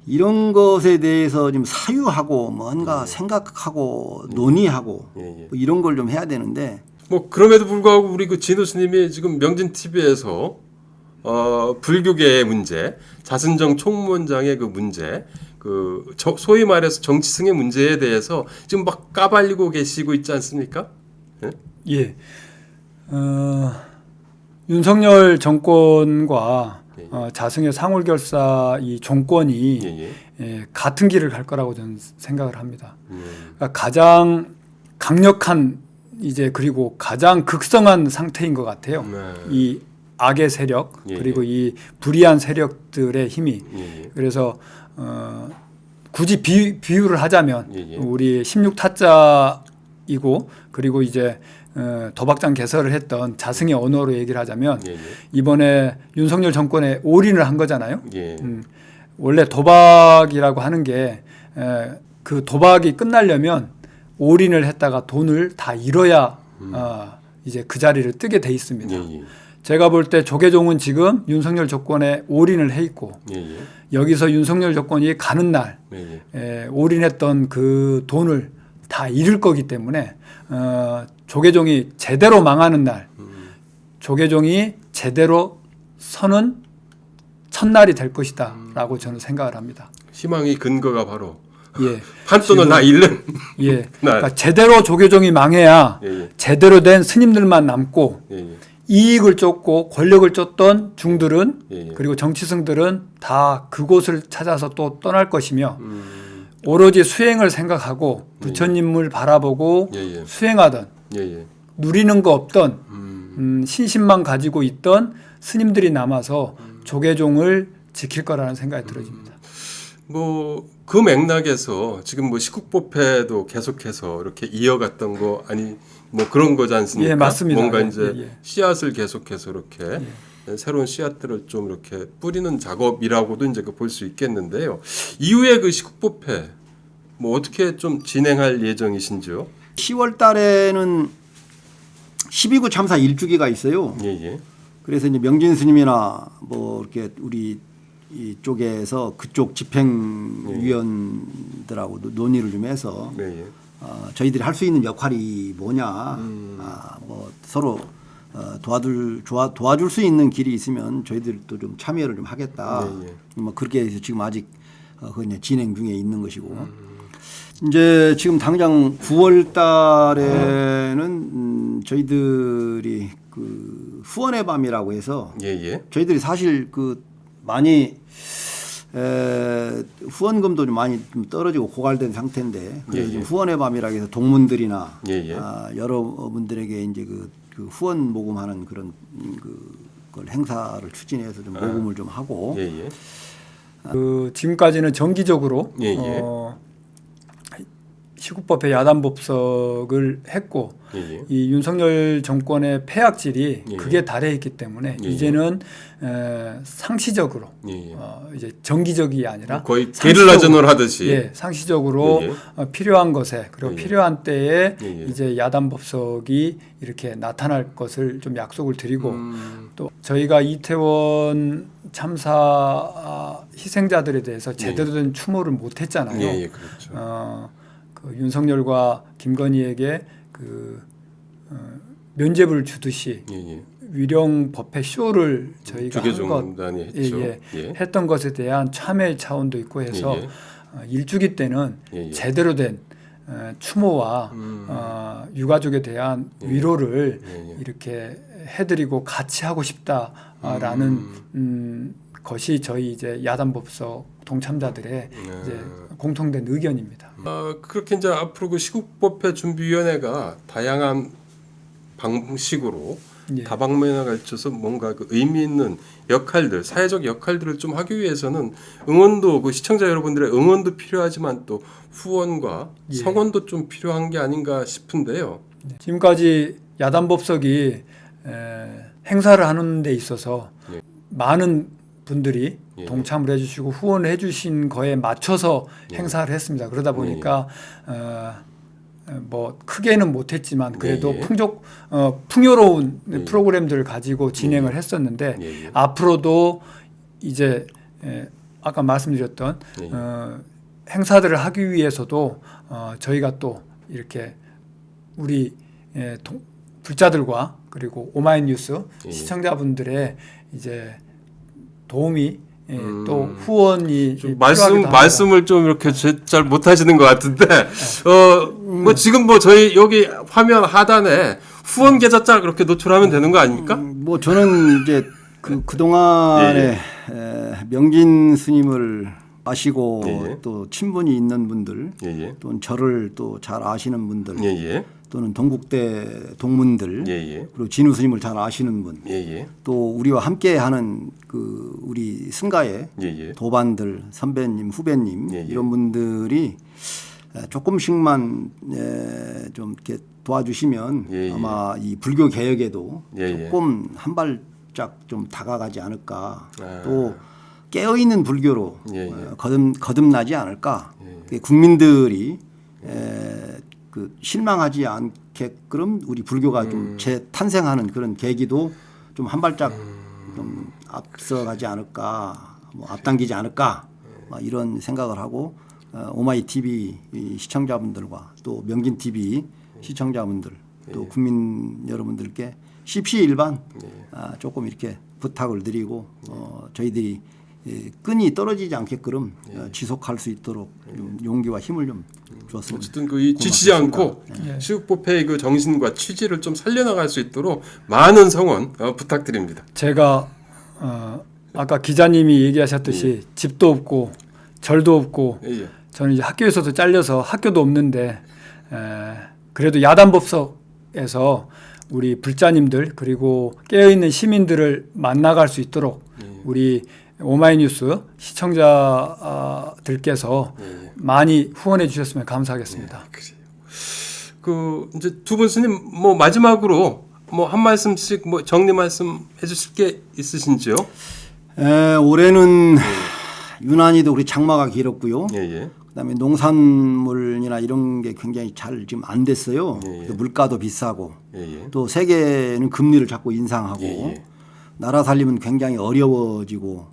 이런 것에 대해서 좀 사유하고 뭔가 생각하고 논의하고 뭐 이런 걸 좀 해야 되는데 뭐 그럼에도 불구하고 우리 그 진호 스님이 지금 명진 TV에서 불교계의 문제, 자승정 총무원장의 그 문제, 소위 말해서 정치승의 문제에 대해서 지금 막 까발리고 계시고 있지 않습니까? 네? 예. 윤석열 정권과 자승의 상홀결사 이 정권이 같은 길을 갈 거라고 저는 생각을 합니다. 그러니까 가장 강력한 이제 그리고 가장 극성한 상태인 것 같아요. 네. 이 악의 세력 그리고 이 불의한 세력들의 힘이 그래서 굳이 비유를 하자면 우리 16타짜이고 그리고 이제 도박장 개설을 했던 자승의 언어로 얘기를 하자면 이번에 윤석열 정권에 올인을 한 거잖아요. 원래 도박이라고 하는 게 그 도박이 끝나려면 올인을 했다가 돈을 다 잃어야 이제 그 자리를 뜨게 돼 있습니다. 제가 볼 때 조계종은 지금 윤석열 정권에 올인을 해 있고 여기서 윤석열 정권이 가는 날 올인했던 그 돈을 다 잃을 거기 때문에 조계종이 제대로 망하는 날 조계종이 제대로 서는 첫날이 될 것이다 라고 저는 생각을 합니다. 희망의 근거가 바로 예. 판돈을 다 잃는 예. 그러니까 제대로 조계종이 망해야 제대로 된 스님들만 남고 이익을 쫓고 권력을 쫓던 중들은 그리고 정치승들은 다 그곳을 찾아서 또 떠날 것이며 오로지 수행을 생각하고 부처님을 바라보고 수행하던 누리는 거 없던 신심만 가지고 있던 스님들이 남아서 조계종을 지킬 거라는 생각이 들어집니다. 뭐 그 맥락에서 지금 뭐 식국법회도 계속해서 이렇게 이어갔던 거 아니 뭐 그런 거지 않습니까? 예, 맞습니다. 뭔가 예, 이제 예. 씨앗을 계속해서 이렇게 새로운 씨앗들을 좀 이렇게 뿌리는 작업이라고도 이제 볼 수 있겠는데요. 이후에 그 식국법회 뭐 어떻게 좀 진행할 예정이신지요? 10월 달에는 12구 참사 1주기가 있어요. 그래서 이제 명진 스님이나 뭐 이렇게 우리 이쪽에서 그쪽 집행위원들하고 논의를 좀 해서 저희들이 할 수 있는 역할이 뭐냐, 뭐 서로 도와줄 수 있는 길이 있으면 저희들도 좀 참여를 좀 하겠다. 뭐 그렇게 해서 지금 아직 그냥 진행 중에 있는 것이고. 이제 지금 당장 9월 달에는 저희들이 그 후원의 밤이라고 해서 저희들이 사실 그 많이 후원금도 좀 많이 좀 떨어지고 고갈된 상태인데 그래서 지금 후원의 밤이라고 해서 동문들이나 여러분들에게 이제 그 후원 모금하는 그런 그걸 행사를 추진해서 좀 모금을 좀 하고 그 지금까지는 정기적으로 식국법회 야단법석을 했고 이 윤석열 정권의 폐악질이 극에 달해 있기 때문에 이제는 상시적으로 이제 정기적이 아니라 거의 게릴라전을 하듯이 상시적으로 필요한 것에 그리고 필요한 때에 이제 야단법석이 이렇게 나타날 것을 좀 약속을 드리고 또 저희가 이태원 참사 희생자들에 대해서 제대로 된 추모를 못했잖아요. 그렇죠. 그 윤석열과 김건희에게 면죄부를 주듯이 위령 법회 쇼를 저희가 했던 것에 대한 참회 차원도 있고 해서 일주기 때는 제대로 된 추모와 유가족에 대한 위로를 이렇게 해드리고 같이 하고 싶다라는 것이 저희 이제 야단법석 동참자들의 이제 공통된 의견입니다. 그렇게 이제 앞으로 그 시국법회 준비위원회가 다양한 방식으로 다방면에 걸쳐서 뭔가 그 의미 있는 역할들, 사회적 역할들을 좀 하기 위해서는 응원도 그 시청자 여러분들의 응원도 필요하지만 또 후원과 성원도 좀 필요한 게 아닌가 싶은데요. 지금까지 야단법석이 행사를 하는 데 있어서 많은 분들이 동참을 해주시고 후원을 해주신 거에 맞춰서 행사를 했습니다. 그러다 보니까 뭐 크게는 못했지만 그래도 예, 예. 풍요로운 예. 프로그램들을 가지고 진행을 했었는데 예, 예. 앞으로도 이제 아까 말씀드렸던 예, 예. 행사들을 하기 위해서도 저희가 또 이렇게 우리 불자들과 그리고 오마이뉴스 예. 시청자분들의 이제 도움이 또 후원이 좀 필요하기도 합니다. 말씀을 좀 이렇게 잘 못하시는 것 같은데 뭐 지금 뭐 저희 여기 화면 하단에 후원 계좌자 그렇게 노출하면 되는 거 아닙니까? 뭐 저는 이제 그동안에 명진 스님을 아시고 예. 또 친분이 있는 분들 예예. 또는 저를 또 잘 아시는 분들 예예. 또는 동국대 동문들 예예. 그리고 진우 스님을 잘 아시는 분 예예. 또 우리와 함께하는 그 우리 승가의 예예. 도반들 선배님 후배님 예, 예. 이런 분들이 조금씩만 좀 이렇게 도와주시면 예, 예. 아마 이 불교 개혁에도 예, 예. 조금 한 발짝 좀 다가가지 않을까 아. 또 깨어있는 불교로 예, 예. 거듭나지 않을까 예. 국민들이 그 실망하지 않게끔 우리 불교가 좀 재탄생하는 그런 계기도 좀 한 발짝 좀 앞서가지 않을까 뭐 앞당기지 않을까 이런 생각을 하고 오마이 TV 시청자분들과 또 명진 TV 시청자분들 또 국민 여러분들께 십시일반 조금 이렇게 부탁을 드리고 저희들이 끈이 떨어지지 않게끔 지속할 수 있도록 좀 용기와 힘을 좀 주었습니다. 어쨌든 그 지치지 않고 시국법회의 그 정신과 취지를 좀 살려나갈 수 있도록 많은 성원 부탁드립니다. 제가 아까 기자님이 얘기하셨듯이 집도 없고 절도 없고 예. 저는 이제 학교에서도 잘려서 학교도 없는데 그래도 야단법석에서 우리 불자님들 그리고 깨어있는 시민들을 만나갈 수 있도록 우리 오마이뉴스 시청자들께서 많이 후원해 주셨으면 감사하겠습니다. 그래요. 그 이제 두 분 스님 뭐 마지막으로 뭐 한 말씀씩 뭐 정리 말씀 해주실 게 있으신지요? 올해는 유난히도 우리 장마가 길었고요. 예예. 그다음에 농산물이나 이런 게 굉장히 잘 지금 안 됐어요. 예. 물가도 비싸고 예예. 또 세계는 금리를 자꾸 인상하고 예. 나라 살림은 굉장히 어려워지고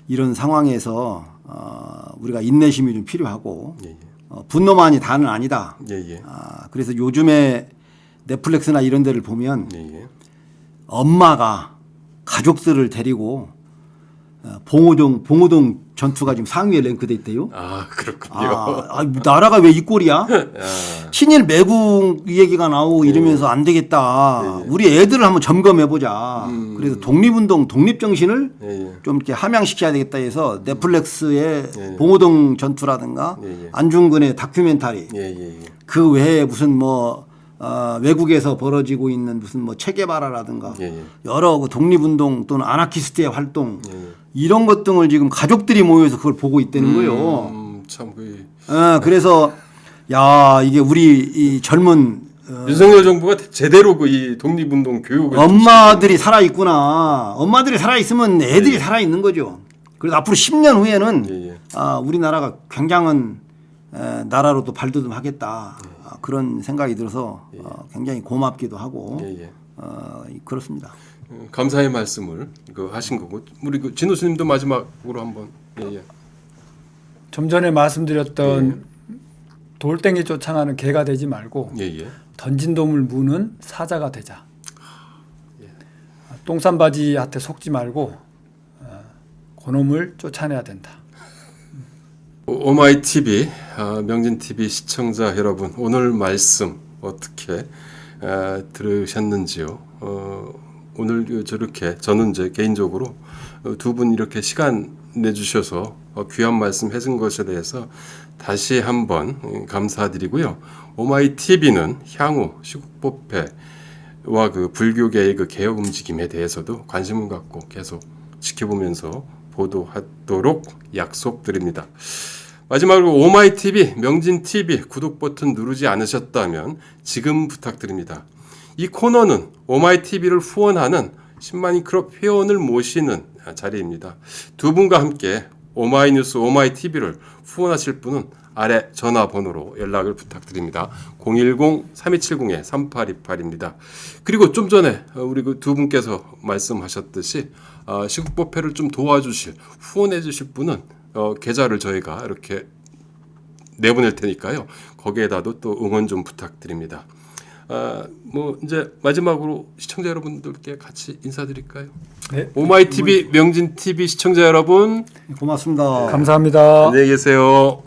이런 상황에서 우리가 인내심이 좀 필요하고 예. 분노만이 다는 아니다. 예예. 그래서 요즘에 넷플릭스나 이런 데를 보면 예예. 엄마가 가족들을 데리고 봉오동 전투가 지금 상위에 랭크돼 있대요. 아 그렇군요. 나라가 왜 이 꼴이야? 아, 친일 매국 이 얘기가 나오고 이러면서 안 되겠다. 우리 애들을 한번 점검해 보자. 그래서 독립운동, 독립정신을 예예. 좀 이렇게 함양시켜야 되겠다 해서 넷플릭스의 예. 봉오동 전투라든가 예. 안중근의 다큐멘터리 예예. 그 외에 무슨 뭐 외국에서 벌어지고 있는 무슨 뭐 체게바라라든가 예. 여러 그 독립운동 또는 아나키스트의 활동 예. 이런 것 등을 지금 가족들이 모여서 그걸 보고 있다는 거예요. 참 그 그래서 야 이게 우리 이 젊은 윤석열 정부가 제대로 그 이 독립운동 교육을 엄마들이 살아 있구나. 엄마들이 살아 있으면 애들이 살아 있는 거죠. 그래서 앞으로 10년 후에는 예. 우리나라가 굉장한 나라로 또 발돋움하겠다. 그런 생각이 들어서 굉장히 고맙기도 하고 예예. 그렇습니다. 감사의 말씀을 그 하신 거고 우리 그 진우 스님도 마지막으로 한번 예예. 좀 전에 말씀드렸던 돌덩이 쫓아가는 개가 되지 말고 예예. 던진 돌을 무는 사자가 되자. 똥싼바지한테 속지 말고 그놈을 쫓아내야 된다. 오마이 TV 명진 TV 시청자 여러분 오늘 말씀 어떻게 들으셨는지요? 오늘 저렇게 저는 이제 개인적으로 두 분 이렇게 시간 내주셔서 귀한 말씀 해준 것에 대해서 다시 한번 감사드리고요. 오마이 TV는 향후 시국법회와 그 불교계의 그 개혁 움직임에 대해서도 관심을 갖고 계속 지켜보면서 보도하도록 약속드립니다. 마지막으로 오마이 TV, 명진 TV 구독 버튼 누르지 않으셨다면 지금 부탁드립니다. 이 코너는 오마이 TV를 후원하는 10만인 클럽 회원을 모시는 자리입니다. 두 분과 함께 오마이뉴스, 오마이 TV를 후원하실 분은 아래 전화번호로 연락을 부탁드립니다. 010-3270-3828입니다. 그리고 좀 전에 우리 그 두 분께서 말씀하셨듯이 시국법회를 좀 도와주실, 후원해 주실 분은 계좌를 저희가 이렇게 내보낼 테니까요. 거기에다도 또 응원 좀 부탁드립니다. 뭐 이제 마지막으로 시청자 여러분들께 같이 인사드릴까요? 네. 오마이TV 명진TV 시청자 여러분 고맙습니다. 감사합니다. 안녕히 계세요.